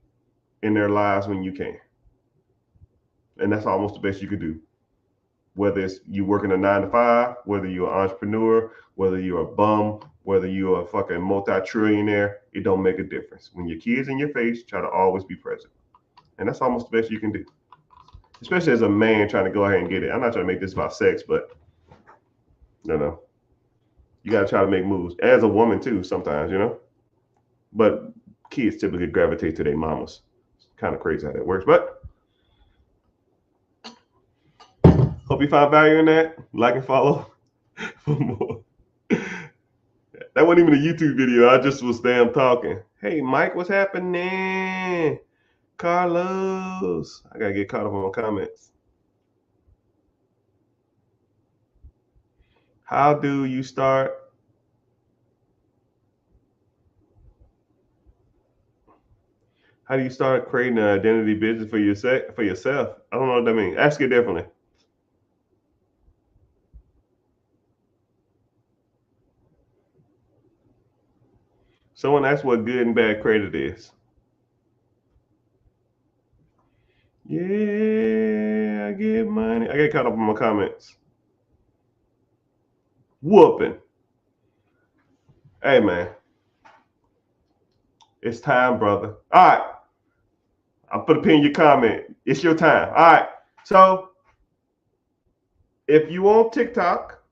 in their lives when you can. And that's almost the best you can do. Whether it's you working a 9 to 5, whether you're an entrepreneur, whether you're a bum, whether you're a fucking multi-trillionaire, it don't make a difference. When your kids in your face, try to always be present. And that's almost the best you can do. Especially as a man trying to go ahead and get it. I'm not trying to make this about sex, but you know, you got to try to make moves. As a woman too, sometimes, you know. But kids typically gravitate to their mamas. It's kind of crazy how that works. But hope you found value in that. Like and follow for more. That wasn't even a YouTube video. I just was damn talking. Hey, Mike, what's happening? Carlos. I got to get caught up on my comments. How do you start? How do you start creating an identity business for yourself? I don't know what that means. Ask it differently. Someone asked what good and bad credit is. Yeah, I get money. I get caught up on my comments. Whooping. Hey, man. It's time, brother. All right. I'll put a pin in your comment. It's your time. All right. So, if you on TikTok,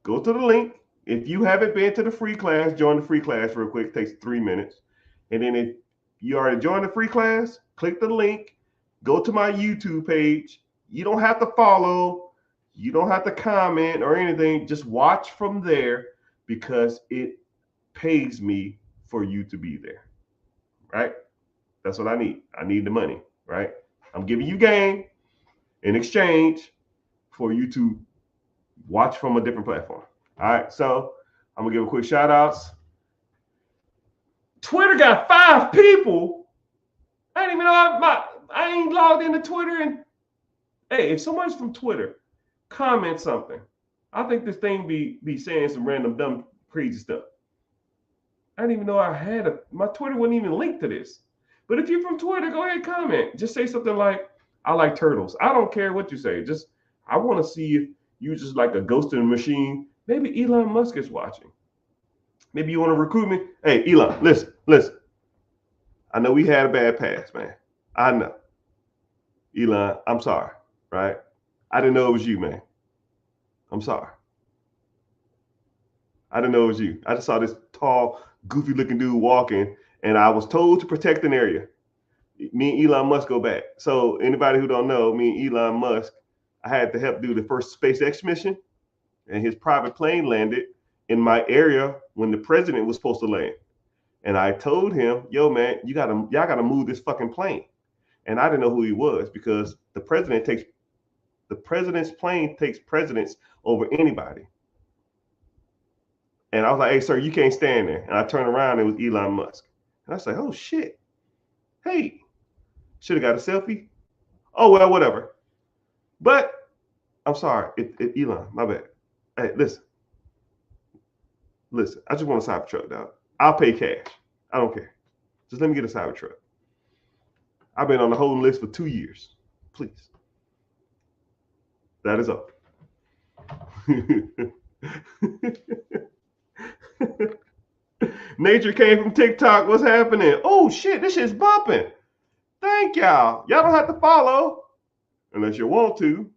go to the link. If you haven't been to the free class, join the free class real quick. It takes 3 minutes. And then if you already joined the free class, click the link. Go to my YouTube page. You don't have to follow. You don't have to comment or anything. Just watch from there because it pays me for you to be there. Right? That's what I need. I need the money. Right? I'm giving you game in exchange for you to watch from a different platform. All right, so I'm gonna give a quick shout outs. Twitter got 5 people. I didn't even know I ain't logged into Twitter. And hey, if someone's from Twitter, comment something. I think this thing be saying some random dumb crazy stuff. I didn't even know I had my Twitter wasn't even linked to this. But if you're from Twitter, go ahead and comment. Just say something like, I like turtles. I don't care what you say. Just I want to see if you just like a ghost in a machine. Maybe Elon Musk is watching. Maybe you want to recruit me. Hey, Elon, listen. I know we had a bad past, man. I know. Elon, I'm sorry, right? I didn't know it was you, man. I'm sorry. I didn't know it was you. I just saw this tall, goofy looking dude walking, and I was told to protect an area. Me and Elon Musk go back. So anybody who don't know, me and Elon Musk, I had to help do the first SpaceX mission. And his private plane landed in my area when the president was supposed to land. And I told him, yo, man, y'all gotta move this fucking plane. And I didn't know who he was because the president's plane takes precedence over anybody. And I was like, hey, sir, you can't stand there. And I turned around, and it was Elon Musk. And I was like, oh shit. Hey, should have got a selfie. Oh, well, whatever. But I'm sorry, Elon, my bad. Hey, listen. I just want a Cybertruck, dog. I'll pay cash. I don't care. Just let me get a Cybertruck. I've been on the holding list for 2 years. Please. That is all. Nature came from TikTok. What's happening? Oh shit, this shit's bumping. Thank y'all. Y'all don't have to follow unless you want to.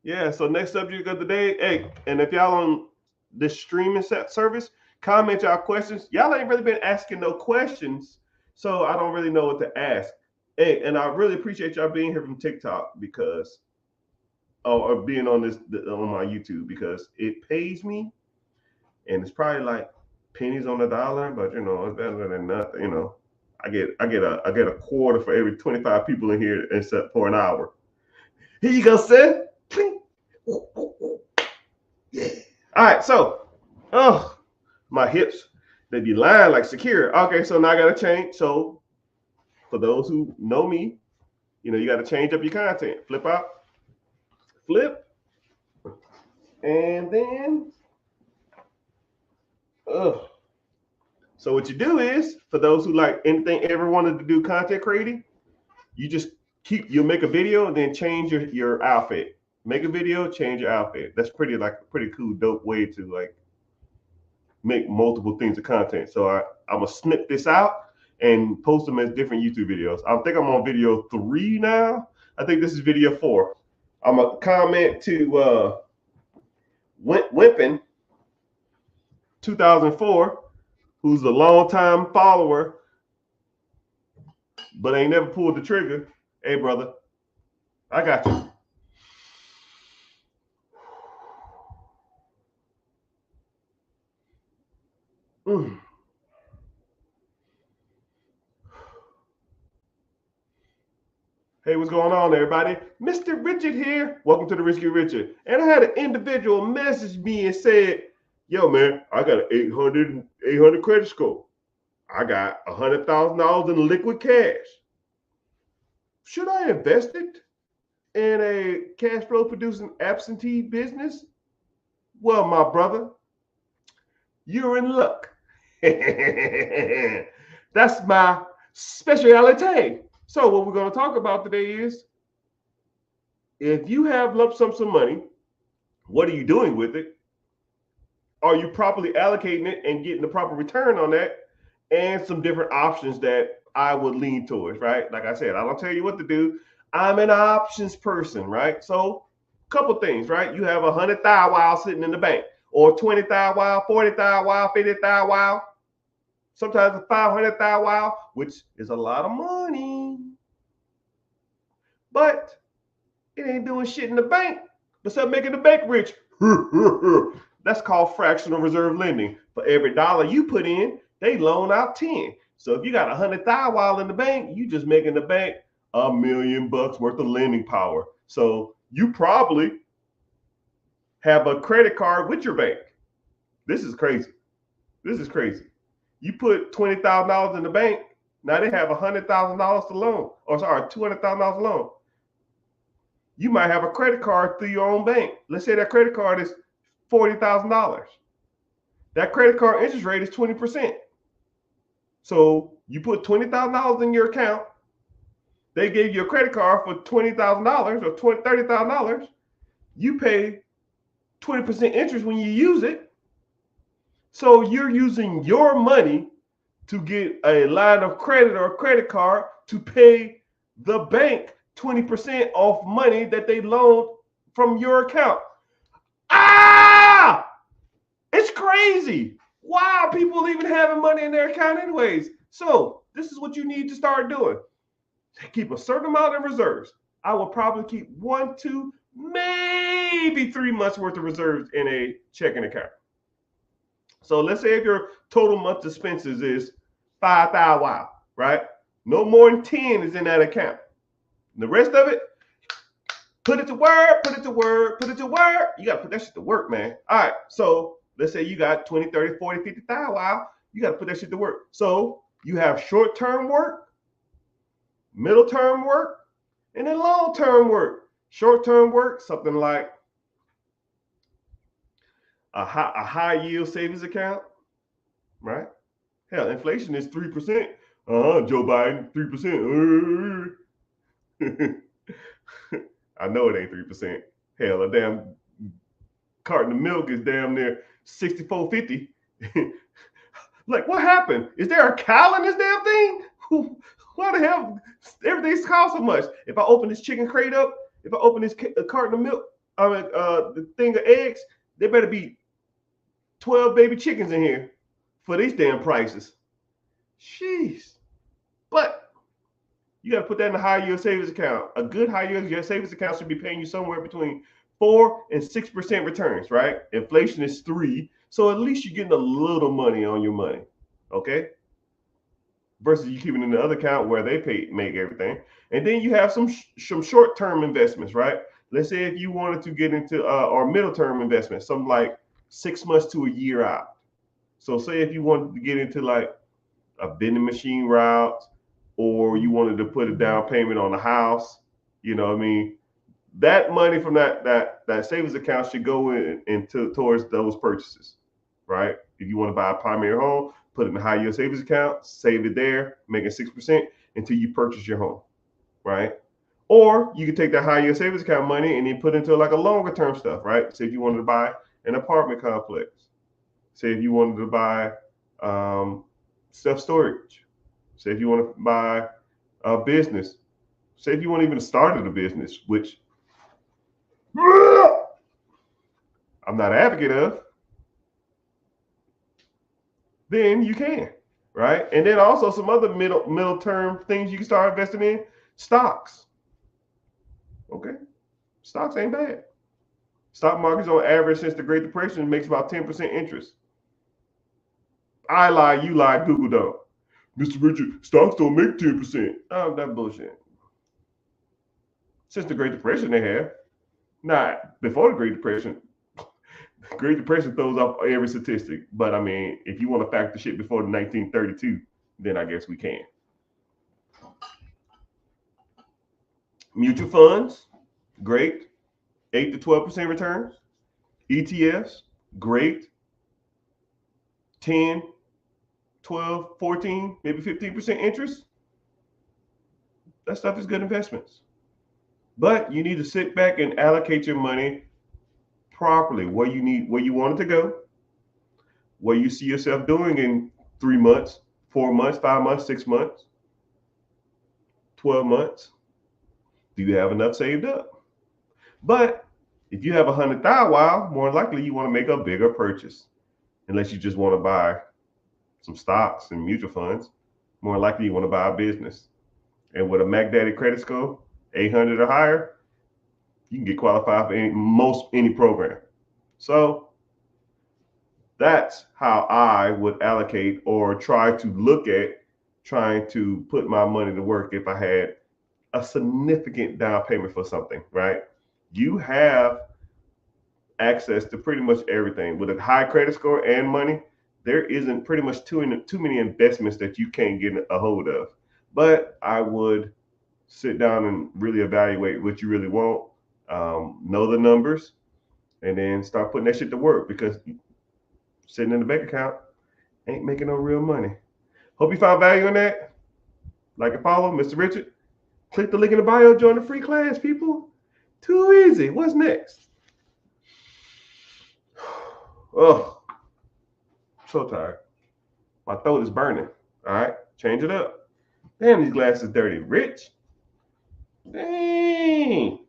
Yeah, so next subject of the day. Hey, and if y'all on this streaming service, comment y'all questions. Y'all ain't really been asking no questions, so I don't really know what to ask. Hey, and I really appreciate y'all being here from TikTok because or being on my YouTube because it pays me, and it's probably like pennies on the dollar, but you know it's better than nothing. You know, I get a quarter for every 25 people in here except for an hour. Here you go, Seth. Yeah. All right, so my hips, they be lying like secure. Okay, so now I gotta change. So for those who know me, you know, you gotta change up your content. Flip out, flip, and then Ugh. So what you do is, for those who like anything ever wanted to do content creating, you just you'll make a video and then change your outfit. Make a video, change your outfit. That's pretty cool, dope way to like make multiple things of content. So I'm gonna snip this out and post them as different YouTube videos. I think I'm on video 3 now. I think this is video 4. I'm gonna comment to Wimpin 2004, who's a longtime follower, but ain't never pulled the trigger. Hey, brother, I got you. Hey, what's going on, everybody? Mr. Richard here. Welcome to the Rich Get Richard. And I had an individual message me and said, yo, man, I got an 800 credit score. I got $100,000 in liquid cash. Should I invest it in a cash flow producing absentee business? Well, my brother, you're in luck. That's my specialty. So what we're going to talk about today is, if you have lump sums of money, what are you doing with it? Are you properly allocating it and getting the proper return on that? And some different options that I would lean towards, right? Like I said, I don't tell you what to do. I'm an options person, right? So a couple things, right? You have 100,000 while sitting in the bank, or 20,000 while, 40,000 while, 50,000 while. Sometimes a 500,000 while, which is a lot of money. But it ain't doing shit in the bank besides making the bank rich. That's called fractional reserve lending. For every dollar you put in, they loan out 10. So if you got 100,000 while in the bank, you just making the bank $1 million worth of lending power. So you probably have a credit card with your bank. This is crazy. This is crazy. You put $20,000 in the bank. Now they have $100,000 to loan, or sorry, $200,000 loan. You might have a credit card through your own bank. Let's say that credit card is $40,000. That credit card interest rate is 20%. So you put $20,000 in your account. They gave you a credit card for $20,000 or $30,000. You pay 20% interest when you use it. So you're using your money to get a line of credit or a credit card to pay the bank 20% off money that they loaned from your account. It's crazy. Why are people even having money in their account anyways? So this is what you need to start doing. Keep a certain amount in reserves. I will probably keep 1, 2, maybe 3 months worth of reserves in a checking account. So let's say if your total month expenses is 5,000 wow, right? No more than 10 is in that account. And the rest of it, put it to work, put it to work, put it to work. You got to put that shit to work, man. All right, so let's say you got 20, 30, 40, 50,000 wow. You got to put that shit to work. So you have short-term work, middle-term work, and then long-term work. Short-term work, something like a high yield savings account, right? Hell, inflation is 3%. Joe Biden, 3%. I know it ain't 3%. Hell, a damn carton of milk is damn near $64.50. Like, what happened? Is there a cow in this damn thing? Why the hell everything's cost so much? If I open this chicken crate up, if I open this carton of milk, the thing of eggs, there better be 12 baby chickens in here for these damn prices. Jeez. But you got to put that in a high yield savings account. A good high yield savings account should be paying you somewhere between 4 and 6% returns, right? Inflation is 3%. So at least you're getting a little money on your money, okay? Versus you keeping in the other account where they make everything. And then you have some short-term investments, right? Let's say if you wanted to get into or middle-term investments, something like 6 months to a year out. So say if you wanted to get into like a vending machine route, or you wanted to put a down payment on a house, you know what I mean? That money from that savings account should go into towards those purchases. right? If you want to buy a primary home, put it in a high yield savings account, save it there, making 6% until you purchase your home, right? Or you can take that high yield savings account money and then put into like a longer term stuff, right? Say if you wanted to buy an apartment complex, say if you wanted to buy self storage, say if you want to buy a business, say if you want even to start a business, which I'm not an advocate of, then you can, right? And then also some other middle term things you can start investing in, stocks. Okay, stocks ain't bad. Stock markets on average since the Great Depression makes about 10% interest. I lie, you lie, Google don't. Mr. Richard, stocks don't make 10%. Oh, that bullshit. Since the Great Depression, they have. Not before the Great Depression. The Great Depression throws off every statistic. But I mean, if you want to factor shit before 1932, then I guess we can. Mutual funds, great. 8 to 12% returns. ETFs, great. 10, 12, 14, maybe 15% interest. That stuff is good investments. But you need to sit back and allocate your money properly, where you want it to go, what you see yourself doing in 3 months, 4 months, 5 months, 6 months, 12 months. Do you have enough saved up? But if you have 100,000, wow, more likely you want to make a bigger purchase. Unless you just want to buy some stocks and mutual funds, more likely you want to buy a business. And with a Mac Daddy credit score, 800 or higher, you can get qualified for any program. So that's how I would allocate or try to look at trying to put my money to work if I had a significant down payment for something, right? You have access to pretty much everything. With a high credit score and money, there isn't pretty much too many investments that you can't get a hold of. But I would sit down and really evaluate what you really want, know the numbers, and then start putting that shit to work, because sitting in the bank account ain't making no real money. Hope you found value in that. Like and follow, Mr. Richard. Click the link in the bio, join the free class, people. Too easy. What's next? Oh, so tired. My throat is burning. All right, change it up. Damn, these glasses dirty. Rich? Dang.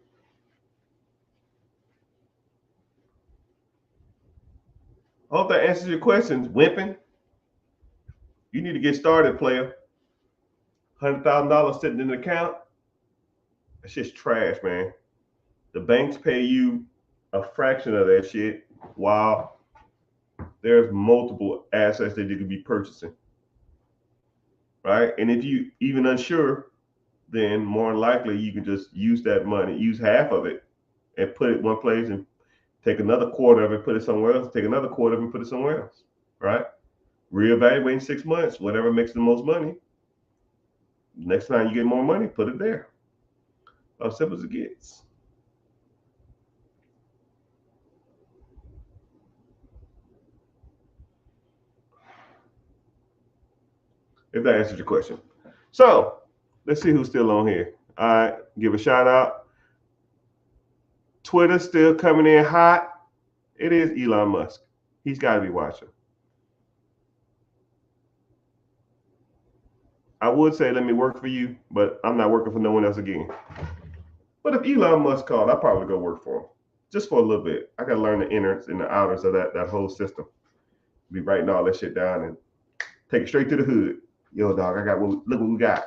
Hope that answers your questions, Wimpin. You need to get started, player. $100,000 sitting in an account. That shit's trash, man. The banks pay you a fraction of that shit while there's multiple assets that you could be purchasing. Right? And if you even unsure, then more likely you can just use that money, use half of it and put it one place and take another quarter of it, put it somewhere else, take another quarter of it and put it somewhere else. Right? Reevaluate in 6 months, whatever makes the most money. Next time you get more money, put it there. As simple as it gets. If that answers your question. So let's see who's still on here. All right, give a shout out. Twitter still coming in hot. It is Elon Musk. He's got to be watching. I would say let me work for you, but I'm not working for no one else again. But if Elon Musk called, I'd probably go work for him. Just for a little bit. I gotta learn the inners and the outers of that whole system. Be writing all that shit down and take it straight to the hood. Yo, dog, look what we got.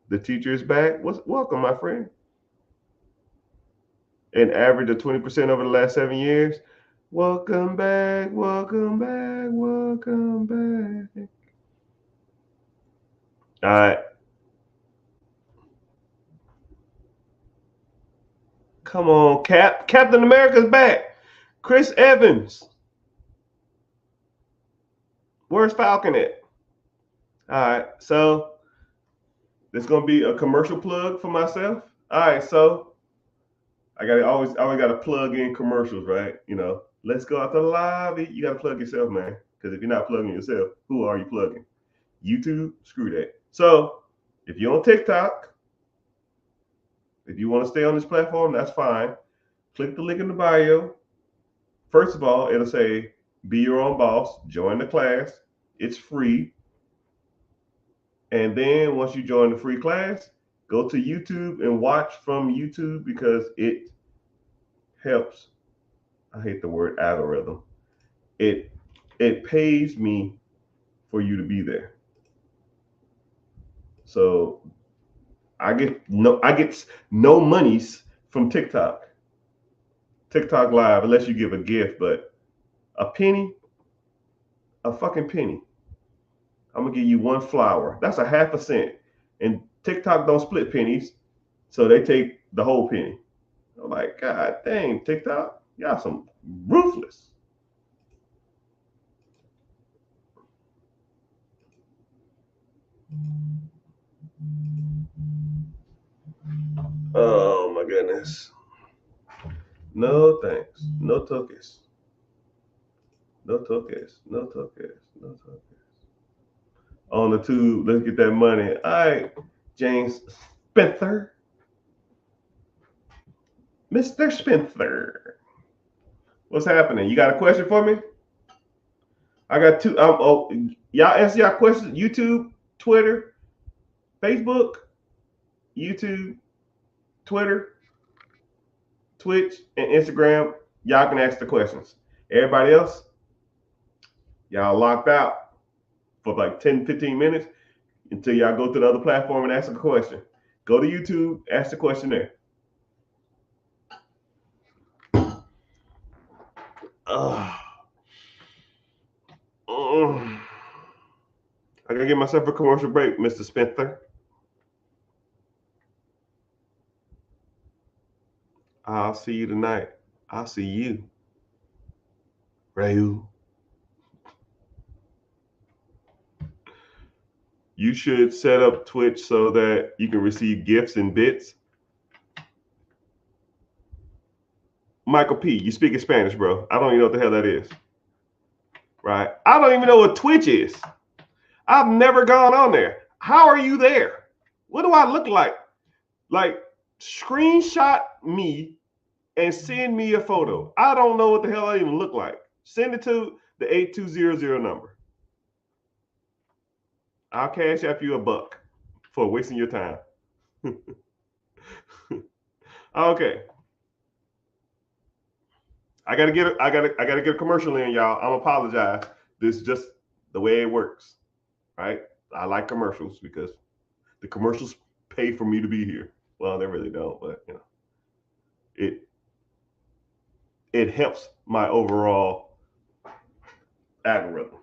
The teacher is back. Welcome, my friend. An average of 20% over the last 7 years. Welcome back, welcome back, welcome back. All right. Come on, Captain America's back. Chris Evans. Where's Falcon at? All right, so there's gonna be a commercial plug for myself. All right, so I got always got to plug in commercials, right? You know, let's go out to the lobby. You got to plug yourself, man. Because if you're not plugging yourself, who are you plugging? YouTube? Screw that. So if you're on TikTok, if you want to stay on this platform, that's fine. Click the link in the bio. First of all, it'll say be your own boss, join the class. It's free. And then once you join the free class, go to YouTube and watch from YouTube because it helps. I hate the word algorithm. It pays me for you to be there. So I get no monies from TikTok. TikTok Live unless you give a gift, but a penny, a fucking penny. I'm gonna give you one flower. That's a half a cent. And TikTok don't split pennies, so they take the whole penny. I'm like, God dang, TikTok, y'all some ruthless. Oh my goodness. No thanks. No tokens. No tokens. No tokens. No tokens. On the tube, let's get that money. All right, James Spencer. Mr. Spencer. What's happening? You got a question for me? I got two. Y'all answer y'all questions. YouTube, Twitter, Facebook, YouTube, Twitter, Twitch, and Instagram. Y'all can ask the questions. Everybody else, y'all locked out for like 10, 15 minutes until y'all go to the other platform and ask a question. Go to YouTube, ask the question there. I gotta give myself a commercial break, Mr. Spencer. I'll see you tonight. I'll see you, Rayu. You should set up Twitch so that you can receive gifts and bits. Michael P., you speaking Spanish, bro. I don't even know what the hell that is. Right? I don't even know what Twitch is. I've never gone on there. How are you there? What do I look like? Like, screenshot me and send me a photo. I don't know what the hell I even look like. Send it to the 8200 number. I'll cash app you $1 for wasting your time. Okay. I gotta get a commercial in, y'all. I'm apologize. This is just the way it works. Right? I like commercials because the commercials pay for me to be here. Well, they really don't, but you know, it helps my overall algorithm.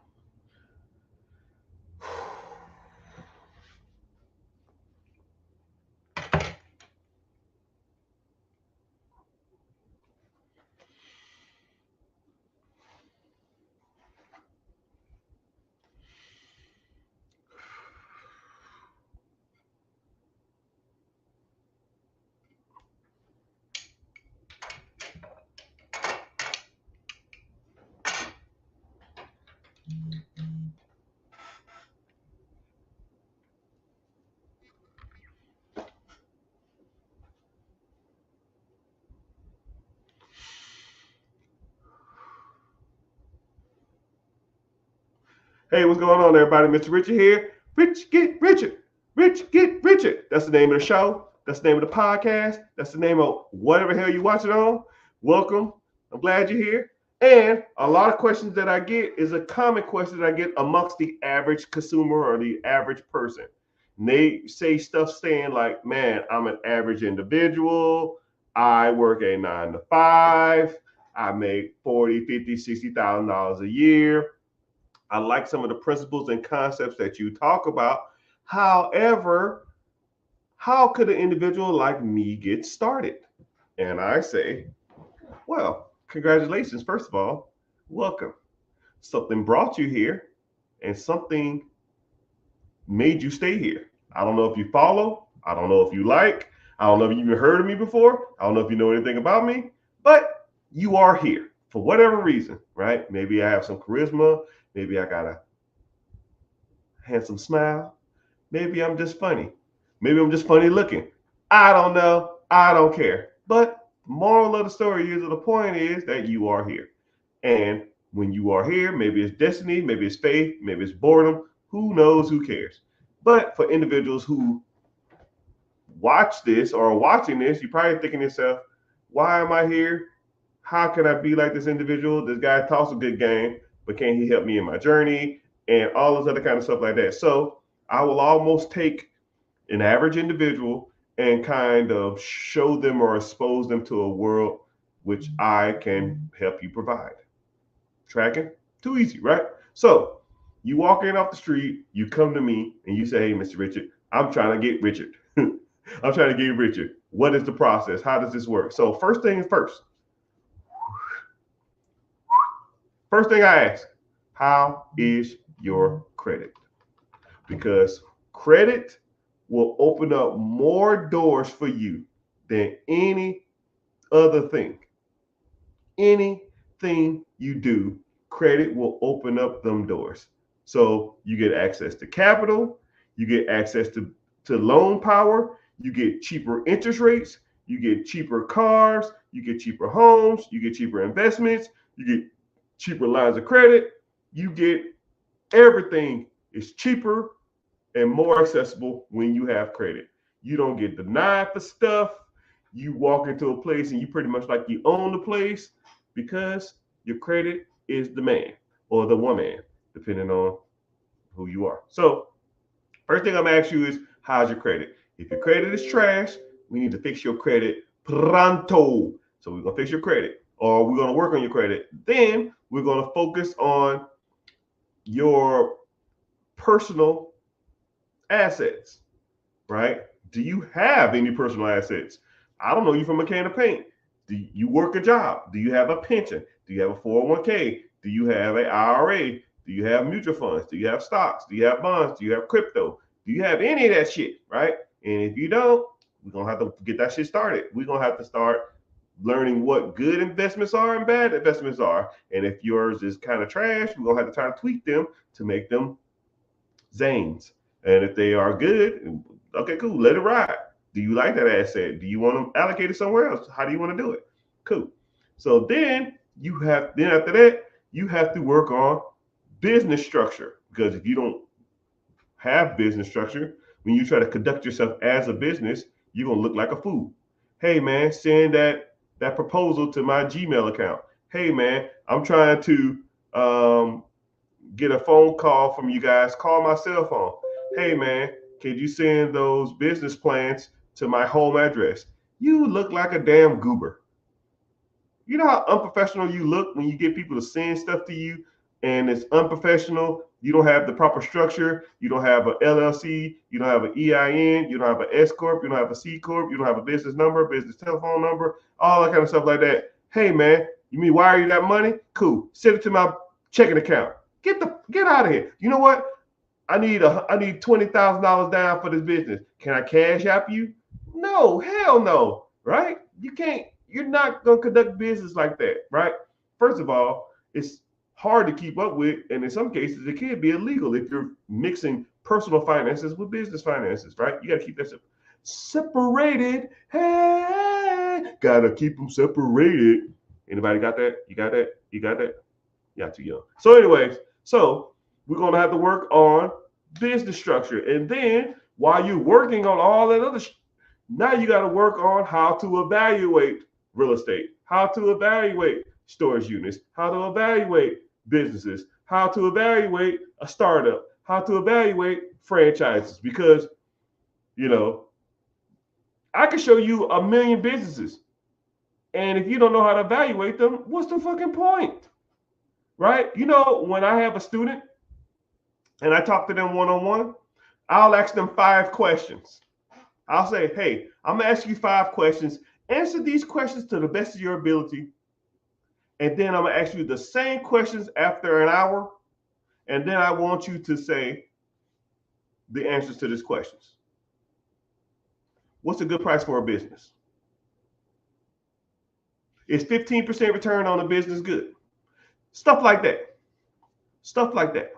Hey, what's going on, everybody? Mr. Richard here. Rich get Richard. Rich get Richard. That's the name of the show. That's the name of the podcast. That's the name of whatever hell you watch it on. Welcome. I'm glad you're here. And a lot of questions that I get is a common question that I get amongst the average consumer or the average person. And they say stuff saying like, man, I'm an average individual. I work a 9 to 5. I make $40,000, $50,000, $60,000 a year. I like some of the principles and concepts that you talk about. However, how could an individual like me get started? And I say, well, congratulations. First of all, welcome. Something brought you here and something made you stay here. I don't know if you follow. I don't know if you like. I don't know if you even heard of me before. I don't know if you know anything about me, but you are here for whatever reason, right? Maybe I have some charisma. Maybe I got a handsome smile. Maybe I'm just funny. Maybe I'm just funny looking. I don't know. I don't care. But moral of the story is, or the point is that you are here. And when you are here, maybe it's destiny, maybe it's faith, maybe it's boredom. Who knows? Who cares? But for individuals who watch this or are watching this, you're probably thinking to yourself, why am I here? How can I be like this individual? This guy talks a good game, but can he help me in my journey? And all this other kind of stuff like that. So I will almost take an average individual and kind of show them or expose them to a world which I can help you provide. Tracking? Too easy, right? So you walk in off the street, you come to me and you say, hey, Mr. Richard, I'm trying to get Richard. I'm trying to get Richard. What is the process? How does this work? So first thing first. First thing I ask, how is your credit? Because credit will open up more doors for you than any other thing. Anything you do, credit will open up them doors. So you get access to capital, you get access to loan power, you get cheaper interest rates, you get cheaper cars, you get cheaper homes, you get cheaper investments, you get cheaper lines of credit, you get everything is cheaper and more accessible when you have credit. You don't get denied for stuff. You walk into a place and you pretty much like you own the place because your credit is the man or the woman, depending on who you are. So first thing I'm gonna ask you is, how's your credit? If your credit is trash, we need to fix your credit pronto. So we're gonna fix your credit, or we're gonna work on your credit. Then we're gonna focus on your personal assets, right? Do you have any personal assets? I don't know you from a can of paint. Do you work a job? Do you have a pension? Do you have a 401k? Do you have an IRA? Do you have mutual funds? Do you have stocks? Do you have bonds? Do you have crypto? Do you have any of that shit, right? And if you don't, we're going to have to get that shit started. We're going to have to start learning what good investments are and bad investments are. And if yours is kind of trash, we're going to have to try to tweak them to make them zanes. And if they are good, okay, cool, let it ride. Do you like that asset? Do you want to allocate it somewhere else? How do you want to do it? Cool. So then after that, you have to work on business structure. Because if you don't have business structure, when you try to conduct yourself as a business, you're gonna look like a fool. Hey man, send that proposal to my Gmail account. Hey man, I'm trying to get a phone call from you guys. Call my cell phone. Hey man, can you send those business plans to my home address? You look like a damn goober. You know how unprofessional you look when you get people to send stuff to you and it's unprofessional. You don't have the proper structure. You don't have an LLC. You don't have an EIN. You don't have an S Corp. You don't have a C Corp. You don't have a business number, business telephone number, all that kind of stuff like that. Hey man, you mean wire you that money? Cool. Send it to my checking account. Get out of here. You know what? I need $20,000 down for this business. Can I cash app you? No, hell no. Right? You can't. You're not gonna conduct business like that, right? First of all, it's hard to keep up with, and in some cases, it can be illegal if you're mixing personal finances with business finances, right? You gotta keep that separated. Hey, gotta keep them separated. Anybody got that? You got that? You got that? Y'all too young. So, anyways, we're gonna have to work on business structure, and then while you're working on all that other, now you got to work on how to evaluate real estate, how to evaluate storage units, how to evaluate businesses, how to evaluate a startup, how to evaluate franchises. Because, I can show you a million businesses. And if you don't know how to evaluate them, what's the fucking point? Right? When I have a student and I talk to them one-on-one, I'll ask them 5 questions. I'll say, hey, I'm going to ask you 5 questions. Answer these questions to the best of your ability. And then I'm going to ask you the same questions after an hour. And then I want you to say the answers to these questions. What's a good price for a business? Is 15% return on a business good? Stuff like that. Stuff like that.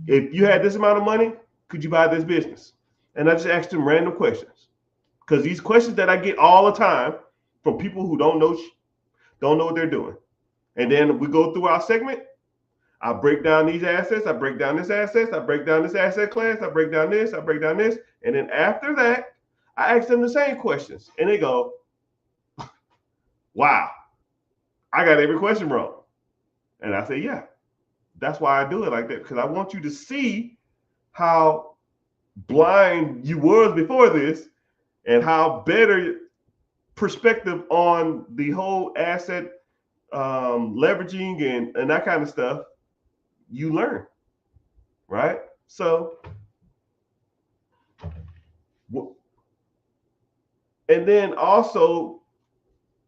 If you had this amount of money, could you buy this business? And I just asked them random questions, because these questions that I get all the time from people who don't know what they're doing. And then we go through our segment. I break down these assets. I break down this assets. I break down this asset class. I break down this. I break down this. And then after that, I ask them the same questions, and they go, "Wow, I got every question wrong." And I say, "Yeah, that's why I do it like that, because I want you to see how blind you was before this, and how better perspective on the whole asset leveraging and that kind of stuff you learn, right?" So, and then also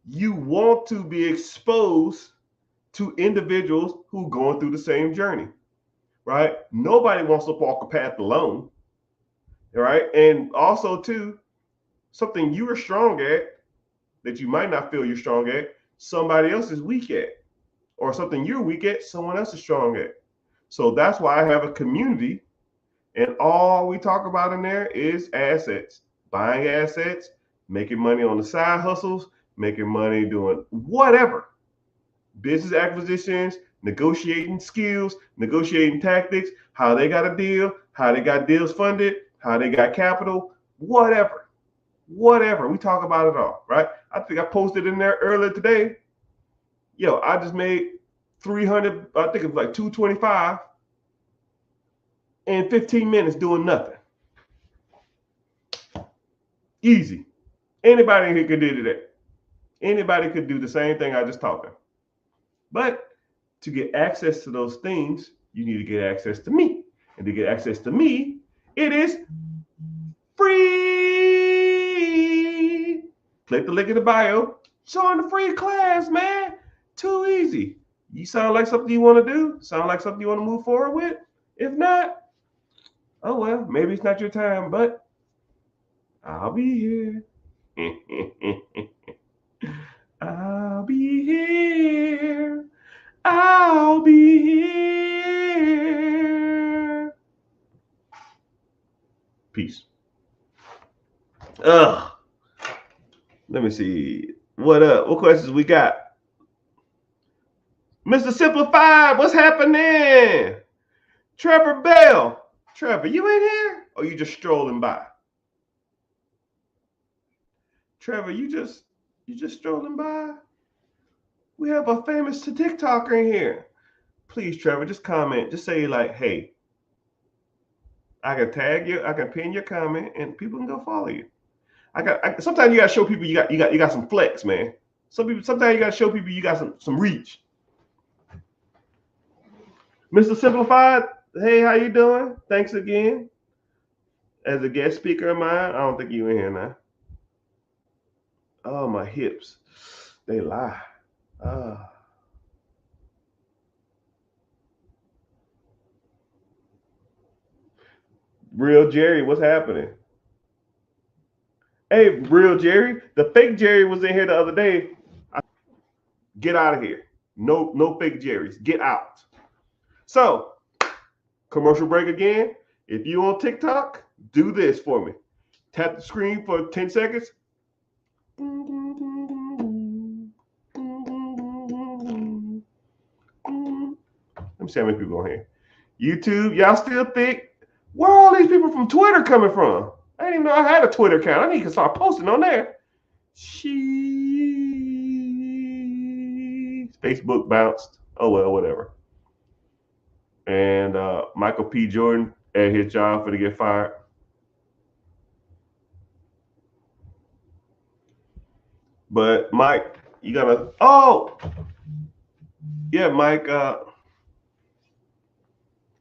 you want to be exposed to individuals who are going through the same journey, right? Nobody wants to walk a path alone, right? And also too, something you are strong at that you might not feel you're strong at, somebody else is weak at, or something you're weak at, someone else is strong at. So that's why I have a community, and all we talk about in there is assets, buying assets, making money on the side hustles, making money doing whatever, business acquisitions, negotiating skills, negotiating tactics, how they got a deal, how they got deals funded, how they got capital, whatever. We talk about it all, right? I think I posted in there earlier today. Yo, I just made 300, I think it was like 225 in 15 minutes doing nothing. Easy. Anybody here could do that. Anybody could do the same thing I just taught them. But to get access to those things, you need to get access to me. And to get access to me, it is free. Click the link in the bio. Join the free class, man. Too easy. You sound like something you want to do? Sound like something you want to move forward with? If not, oh well, maybe it's not your time, but I'll be here. I'll be here. I'll be here. Peace. Let me see. What up? What questions we got? Mr. Simplified, what's happening? Trevor Bell. Trevor, you in here? Or you just strolling by? Trevor, you just strolling by? We have a famous TikToker in here. Please, Trevor, just comment. Just say like, hey, I can tag you, I can pin your comment, and people can go follow you. Sometimes you gotta show people you got some flex, man. Sometimes you gotta show people you got some reach. Mr. Simplified, hey, how you doing? Thanks again. As a guest speaker of mine, I don't think you in here now. Oh, my hips. They lie. Real Jerry, what's happening? Hey, Real Jerry, the fake Jerry was in here the other day. Get out of here. No fake Jerrys. Get out. So, commercial break again. If you on TikTok, do this for me. Tap the screen for 10 seconds. Let me see how many people on here. YouTube, y'all still think? Where are all these people from Twitter coming from? I didn't even know I had a Twitter account. I need to start posting on there. Facebook bounced. Oh well, whatever. And Michael P. Jordan at his job for to get fired. But Mike, you gotta. Oh, yeah, Mike. I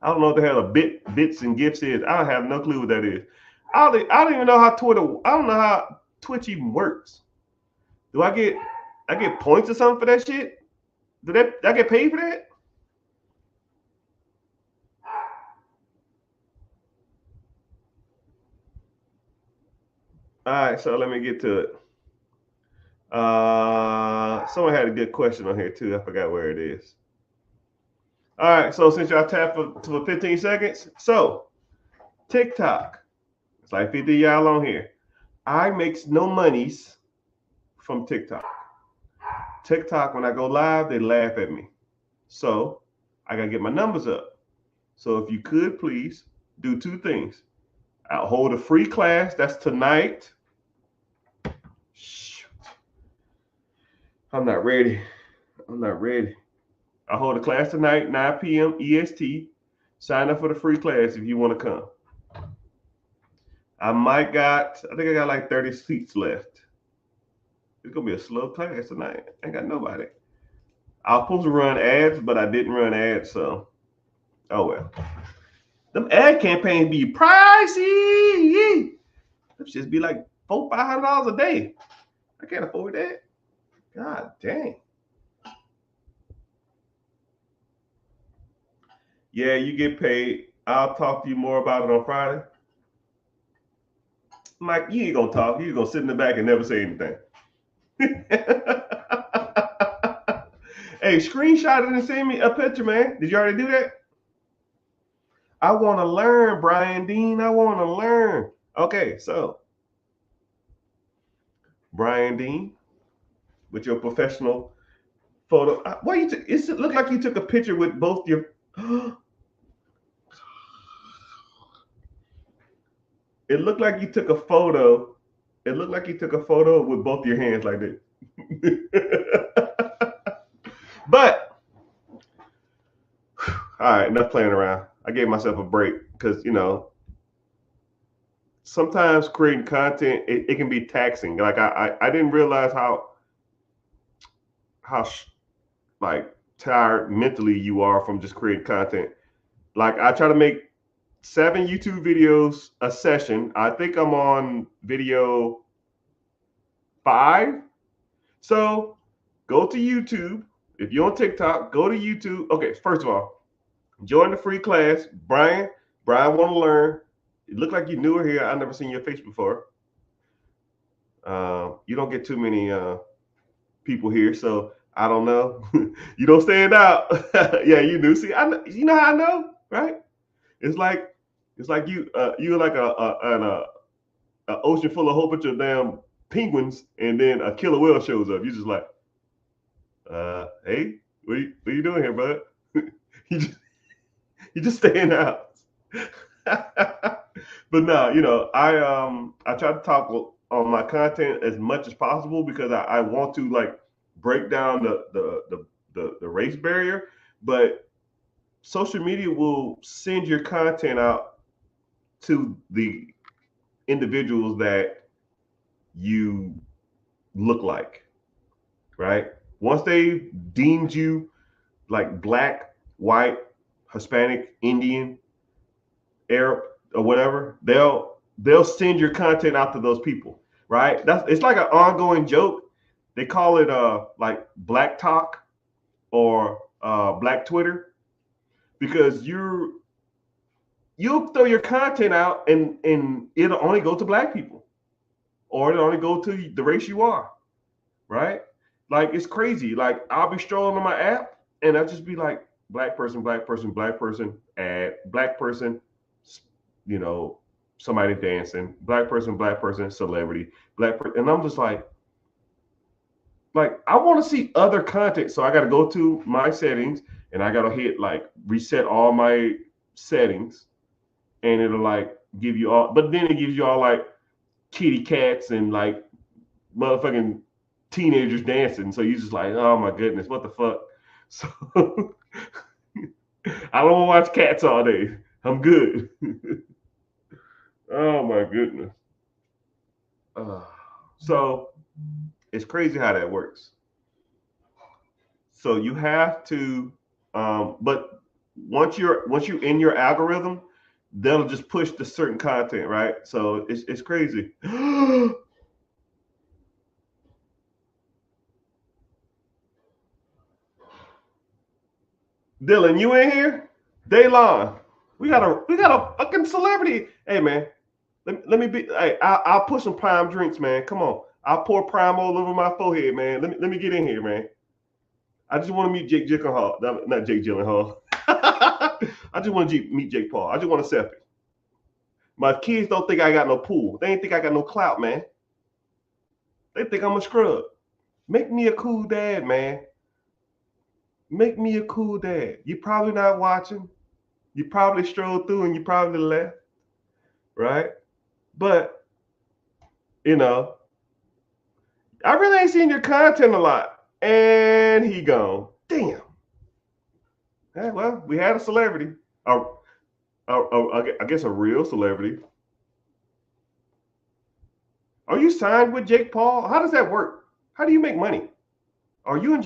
don't know what the hell a bits and gifts is. I have no clue what that is. I don't even know how Twitter. I don't know how Twitch even works. Do I get points or something for that shit? Do I get paid for that? All right, so let me get to it. Someone had a good question on here too. I forgot where it is. All right, so since y'all tap for 15 seconds, so TikTok, it's like 50 y'all on here. I makes no monies from TikTok. TikTok, when I go live, they laugh at me. So I gotta get my numbers up. So if you could please do two things. I'll hold a free class. That's tonight. Shoot. I'm not ready. I'll hold a class tonight, 9 p.m. EST. Sign up for the free class if you want to come. I think I got like 30 seats left. It's gonna be a slow class tonight. I ain't got nobody. I was supposed to run ads, but I didn't run ads, so oh well. Them ad campaigns be pricey. Them just be like $400-$500 a day. I can't afford that. God dang. Yeah, you get paid. I'll talk to you more about it on Friday. Mike, you ain't gonna talk. You gonna sit in the back and never say anything. Hey, screenshot it and send me a picture, man. Did you already do that? I want to learn, Brian Dean. I want to learn. Okay, so Brian Dean, with your professional photo. Why you? It looked like you took a picture with both your. It looked like you took a photo. It looked like you took a photo with both your hands like this. But all right, enough playing around. I gave myself a break because sometimes creating content it can be taxing. Like I didn't realize how like tired mentally you are from just creating content. Like I try to make 7 YouTube videos a session. I think I'm on video 5. So go to YouTube. If you're on TikTok, go to YouTube. Okay, first of all, join the free class. Brian want to learn. It looked like you newer here. I've never seen your face before. You don't get too many people here, so I don't know. You don't stand out. Yeah, you do. See, you know how I know, right? It's like you're like an ocean full of a whole bunch of damn penguins, and then a killer whale shows up. You're just like, hey, what are you doing here, bud? you just staying out. But no, I try to talk on my content as much as possible because I want to like break down the race barrier, but social media will send your content out to the individuals that you look like, right? Once they deemed you like black, white, Hispanic, Indian, Arab, or whatever, they'll send your content out to those people, right? It's like an ongoing joke. They call it like Black Talk or Black Twitter, because you'll throw your content out and it'll only go to black people, or it'll only go to the race you are, right? Like it's crazy. Like I'll be strolling on my app and I'll just be like black person, ad, black person, somebody dancing, black person, celebrity, and I'm just like I want to see other content. So I got to go to my settings and I got to hit like reset all my settings, and it'll like give you all, but then it gives you all like kitty cats and like motherfucking teenagers dancing. So you just like, oh my goodness, what the fuck? So I don't want to watch cats all day. I'm good. Oh my goodness. So it's crazy how that works. So you have to, but once you're in your algorithm, they'll just push the certain content, right? So it's crazy. Dylan, you in here? Daylon, we got a fucking celebrity. Hey man, Let me be. Hey, I'll put some Prime drinks, man. Come on. I'll pour Prime all over my forehead, man. Let me get in here, man. I just want to meet Jake Gyllenhaal. Not Jake Gyllenhaal. I just want to meet Jake Paul. I just want to selfie. My kids don't think I got no pool. They ain't think I got no clout, man. They think I'm a scrub. Make me a cool dad, man. Make me a cool dad. You're probably not watching. You probably strolled through and you probably left, right? But, you know, I really ain't seen your content a lot. And he gone. Damn. Yeah, well, we had a celebrity. I guess a real celebrity. Are you signed with Jake Paul? How does that work? How do you make money? Are you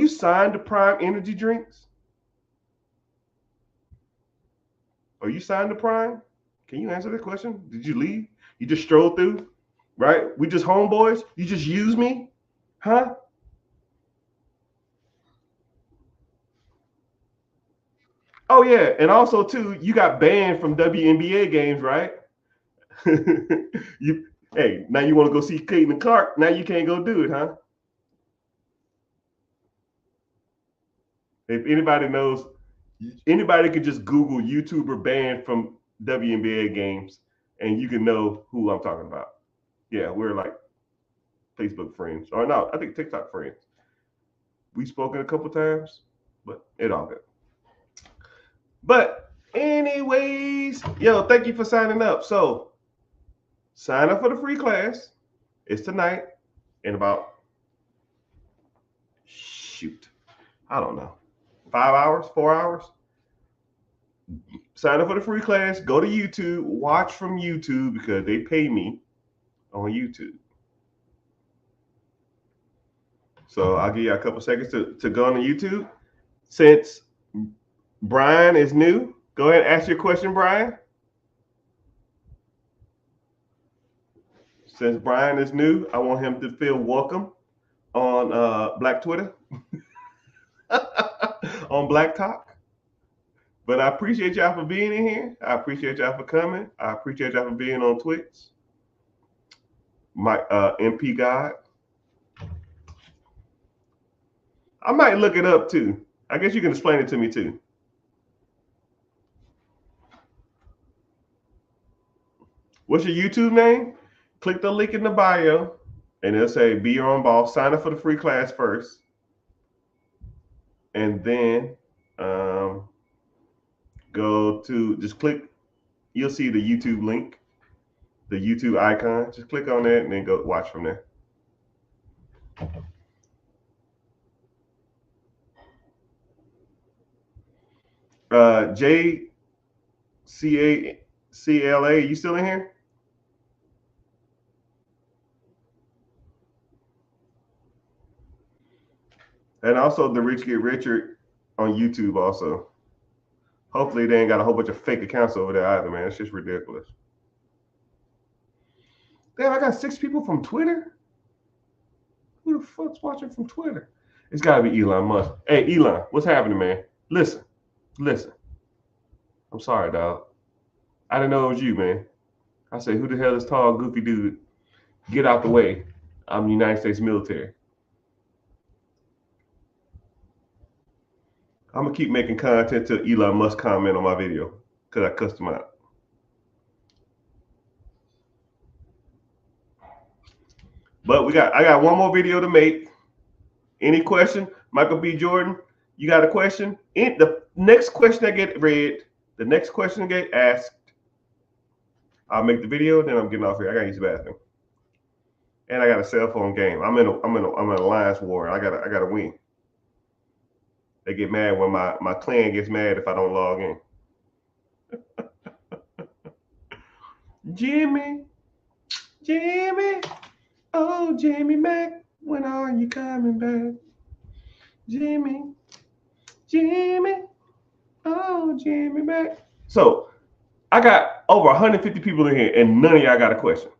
signed to Prime Energy Drinks? Are you signed to Prime? Can you answer that question? Did you leave? You just strolled through? Right? We just homeboys? You just use me? Huh? Oh yeah, and also too, you got banned from WNBA games, right? Hey, now you want to go see Caitlin Clark? Now you can't go do it, huh? If anybody knows, anybody could just Google YouTuber banned from WNBA games, and you can know who I'm talking about. Yeah, we're like Facebook friends, or no, I think TikTok friends. We've spoken a couple times, but it all good. But anyways, yo, thank you for signing up. So sign up for the free class. It's tonight in about, I don't know, 5 hours, 4 hours. Sign up for the free class. Go to YouTube. Watch from YouTube because they pay me on YouTube. So I'll give you a couple seconds to go on the YouTube. Since Brian is new, go ahead and ask your question, Brian. Since Brian is new, I want him to feel welcome on Black Twitter, on Black Talk. But I appreciate y'all for being in here. I appreciate y'all for coming. I appreciate y'all for being on Twitch. My MP God. I might look it up too. I guess you can explain it to me too. What's your YouTube name? Click the link in the bio and it'll say be your own boss. Sign up for the free class first. And then go to, just click, you'll see the YouTube link, the YouTube icon. Just click on that and then go watch from there. JCACLA, you still in here? And also the Rich Get Richer on YouTube also. Hopefully they ain't got a whole bunch of fake accounts over there either, man. It's just ridiculous. Damn, I got 6 people from Twitter? Who the fuck's watching from Twitter? It's got to be Elon Musk. Hey, Elon, what's happening, man? Listen. I'm sorry, dog. I didn't know it was you, man. I said, who the hell is tall, goofy dude? Get out the way. I'm the United States military. I'm going to keep making content till Elon Musk comment on my video because I cussed him out. But I got one more video to make. Any question? Michael B. Jordan, you got a question? The next question that get read, the next question that get asked, I'll make the video, then I'm getting off here. I gotta use the bathroom. And I got a cell phone game. I'm in an alliance war. I gotta win. They get mad when my clan gets mad if I don't log in. Jimmy, oh Jimmy Mac, when are you coming back? Jimmy, oh Jimmy Mac. So I got over 150 people in here, and none of y'all got a question.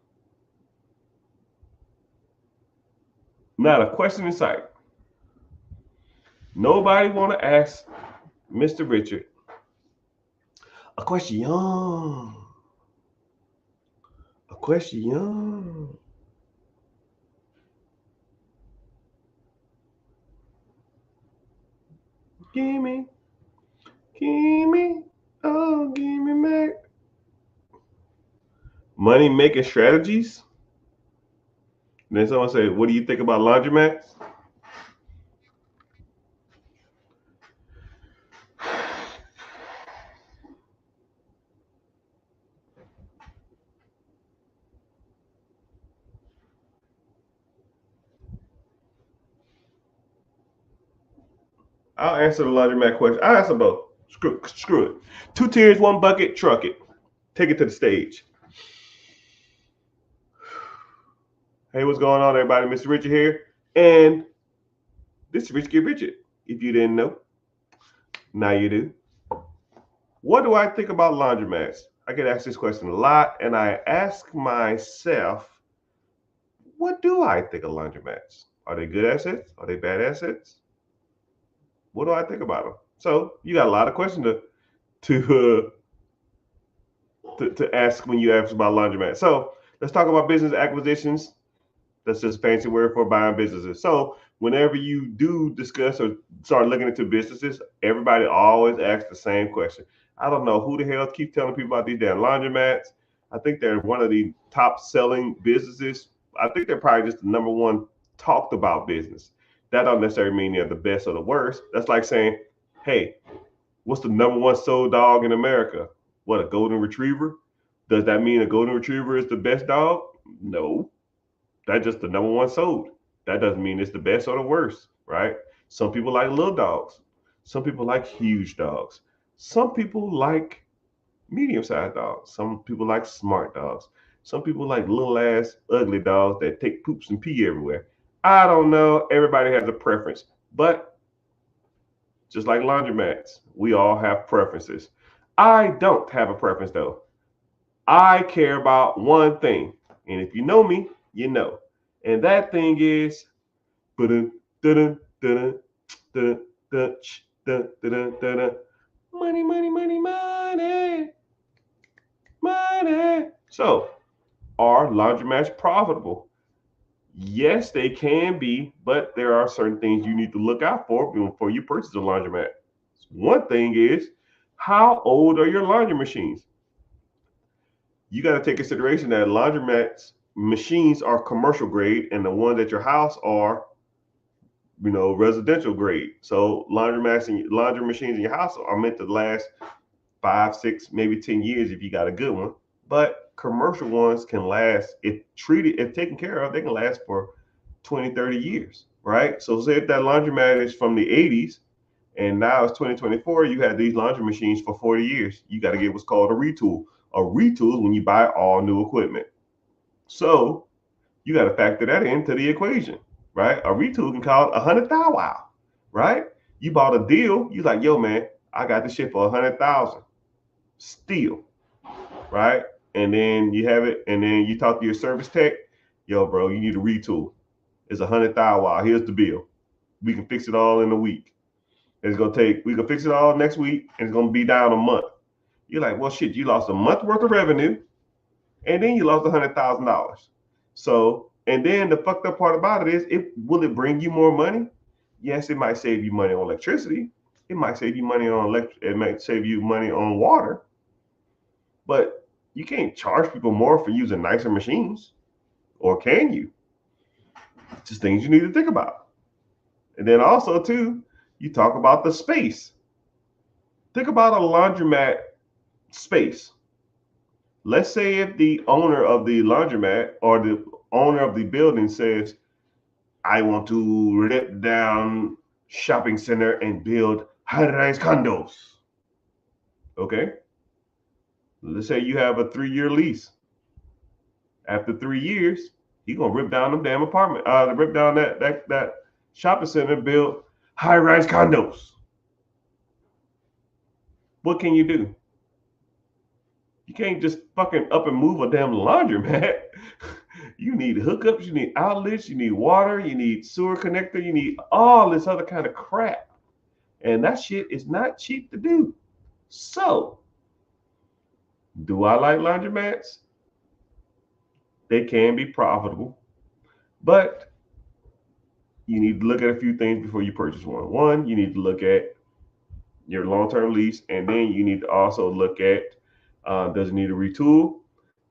Not a question in sight. Nobody want to ask Mr. Richard a question. Question. Gimme, oh, gimme Mac. Money making strategies. And then someone say, "What do you think about laundromats?" I'll answer the laundromat question. I'll answer both. Screw it. 2 tiers, 1 bucket, truck it. Take it to the stage. Hey, what's going on, everybody? Mr. Richard here. And this is Rich Get Richard. If you didn't know, now you do. What do I think about laundromats? I get asked this question a lot, and I ask myself, what do I think of laundromats? Are they good assets? Are they bad assets? What do I think about them? So you got a lot of questions to ask when you ask about laundromats. So let's talk about business acquisitions. That's just a fancy word for buying businesses. So whenever you do discuss or start looking into businesses, everybody always asks the same question. I don't know who the hell keeps telling people about these damn laundromats. I think they're one of the top selling businesses. I think they're probably just the number one talked about business. That don't necessarily mean they're the best or the worst. That's like saying, hey, what's the number one sold dog in America? What, a golden retriever? Does that mean a golden retriever is the best dog? No. That's just the number one sold. That doesn't mean it's the best or the worst, right? Some people like little dogs. Some people like huge dogs. Some people like medium-sized dogs. Some people like smart dogs. Some people like little ass ugly dogs that take poops and pee everywhere. I don't know. Everybody has a preference. But just like laundromats, we all have preferences. I don't have a preference though. I care about one thing. And if you know me, you know. And that thing is money, money, money, money, money. So, are laundromats profitable? Yes, they can be, but there are certain things you need to look out for before you purchase a laundromat. One thing is, how old are your laundry machines? You got to take consideration that laundromats machines are commercial grade, and the ones at your house are, residential grade. So laundromats and laundry machines in your house are meant to last 5, 6, maybe 10 years if you got a good one. But commercial ones can last, if taken care of, they can last for 20, 30 years, right? So say if that laundromat is from the 80s and now it's 2024, you had these laundry machines for 40 years. You got to get what's called a retool. A retool is when you buy all new equipment. So you got to factor that into the equation, right? A retool can cost $100,000, right? You bought a deal. You like, yo, man, I got this shit for $100,000. Still, right? And then you have it, and then you talk to your service tech. Yo, bro, you need a retool. It's $100,000. Here's the bill. We can fix it all in a week. We can fix it all next week, and it's gonna be down a month. You're like, well, shit, you lost a month worth of revenue, and then you lost $100,000. So, and then the fucked up part about it is, will it bring you more money? Yes, it might save you money on electricity. It might save you money on It might save you money on water. But you can't charge people more for using nicer machines, or can you? It's just things you need to think about. And then also too, you talk about the space. Think about a laundromat space. Let's say if the owner of the laundromat or the owner of the building says, I want to rip down shopping center and build high-rise condos. Okay? Let's say you have a 3-year lease. After 3 years, he's gonna rip down them damn apartment, rip down that shopping center, build high-rise condos. What can you do? You can't just fucking up and move a damn laundromat. You need hookups, you need outlets, you need water, you need sewer connector, you need all this other kind of crap. And that shit is not cheap to do. So, do I like laundromats? they can be profitable, but you need to look at a few things before you purchase one. One, you need to look at your long-term lease, and then you need to also look at does it need to retool,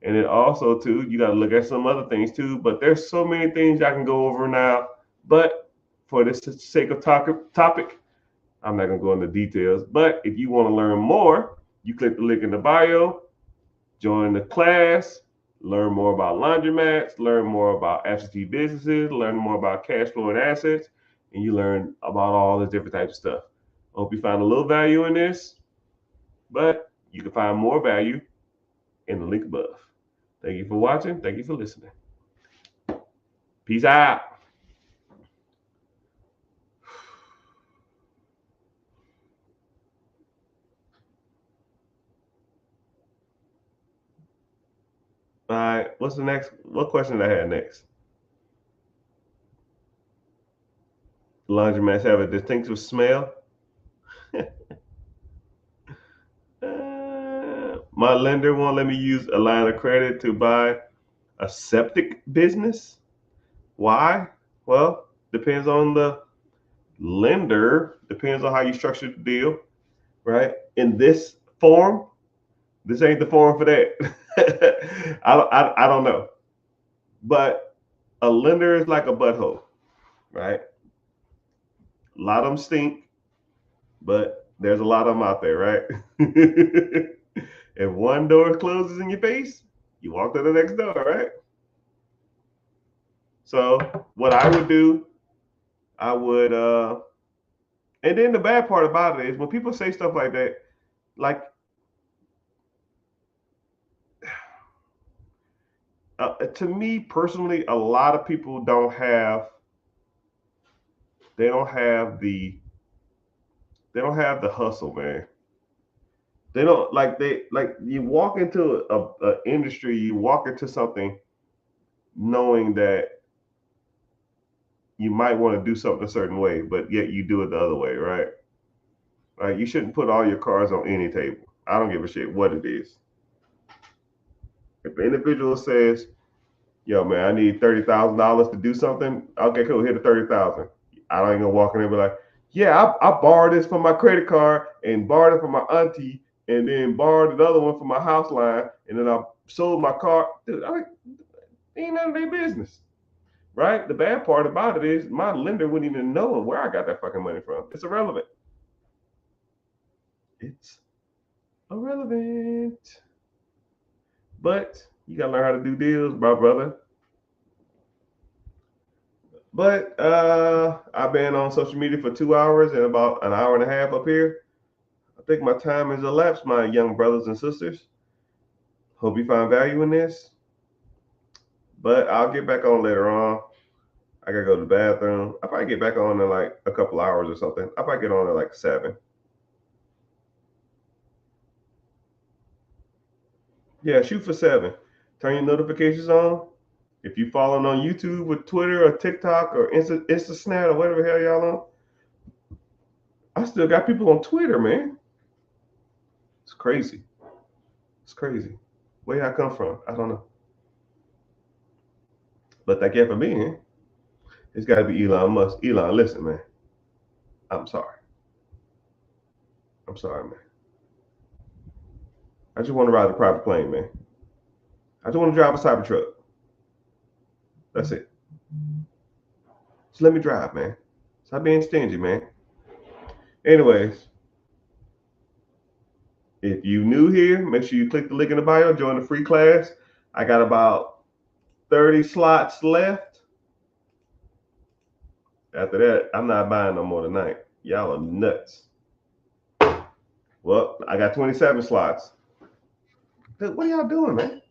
and then also too you got to look at some other things too. But there's so many things I can go over now. But for the sake of topic, I'm not gonna go into details. But if you want to learn more, you click the link in the bio, join the class, learn more about laundromats, learn more about absentee businesses, learn more about cash flow and assets, and you learn about all the different types of stuff. I hope you find a little value in this, but you can find more value in the link above. Thank you for watching. Thank you for listening. Peace out. All right, what's the next? What question did I have next? Laundromats have a distinctive smell. My lender won't let me use a line of credit to buy a septic business. Why? Well, depends on the lender, depends on how you structure the deal, right? In this form, this ain't the form for that. I don't know. But a lender is like a butthole, right? A lot of them stink, but there's a lot of them out there, right? If one door closes in your face, you walk to the next door, right? So what I would do, I would and then the bad part about it is when people say stuff like that, like to me personally, a lot of people don't have the hustle, man. They don't like you walk into a industry, you walk into something knowing that you might want to do something a certain way, but yet you do it the other way, right? Like you shouldn't put all your cards on any table. I don't give a shit what it is. If an individual says, "Yo, man, I need $30,000 to do something," okay, cool, here the 30,000. I don't even gonna walk in there and be like, "Yeah, I borrowed this from my credit card and borrowed it from my auntie, and then borrowed another one from my house line, and then I sold my car." Dude, ain't none of their business. Right? The bad part about it is my lender wouldn't even know where I got that fucking money from. It's irrelevant. It's irrelevant. But you gotta learn how to do deals, my brother. But I've been on social media for 2 hours and about an hour and a half up here. I think my time has elapsed, my young brothers and sisters. Hope you find value in this. But I'll get back on later on. I gotta go to the bathroom. I'll probably get back on in like a couple hours or something. I'll probably get on at like 7. Yeah, shoot for 7. Turn your notifications on. If you following on YouTube or Twitter or TikTok or Instasnap or whatever the hell y'all on, I still got people on Twitter, man. It's crazy. It's crazy. Where I come from, I don't know. But that can't for me, eh? It's got to be Elon Musk. Elon, listen, man. I'm sorry. I'm sorry, man. I just want to ride a private plane, man. I just want to drive a Cybertruck. That's it. Just let me drive, man. Stop being stingy, man. Anyways, if you new here, make sure you click the link in the bio, join the free class. I got about 30 slots left. After that, I'm not buying no more tonight. Y'all are nuts. Well, I got 27 slots. Dude, what are y'all doing, man?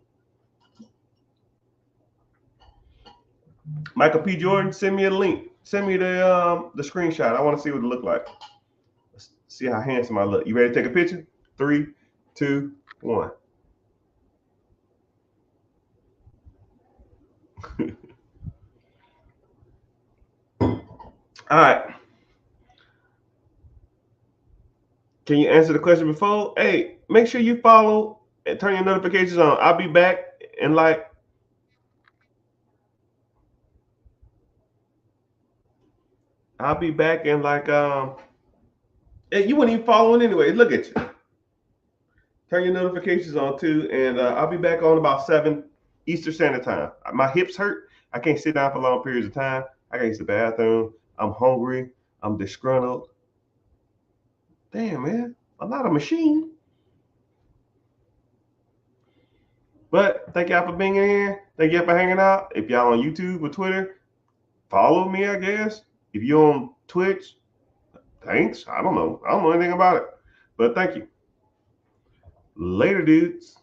Michael P. Jordan, send me a link. Send me the screenshot. I want to see what it look like. Let's see how handsome I look. You ready to take a picture? 3, 2, 1. All right. Can you answer the question before? Hey, make sure you follow and turn your notifications on. I'll be back in like I'll be back in like you wouldn't even following anyway. Look at you. Turn your notifications on too, and I'll be back on about 7 Eastern Standard Time. My hips hurt. I can't sit down for long periods of time. I gotta use the bathroom. I'm hungry. I'm disgruntled. Damn, man. I'm not a machine. But thank y'all for being here. Thank y'all for hanging out. If y'all on YouTube or Twitter, follow me, I guess. If you're on Twitch, thanks. I don't know. I don't know anything about it. But thank you. Later, dudes.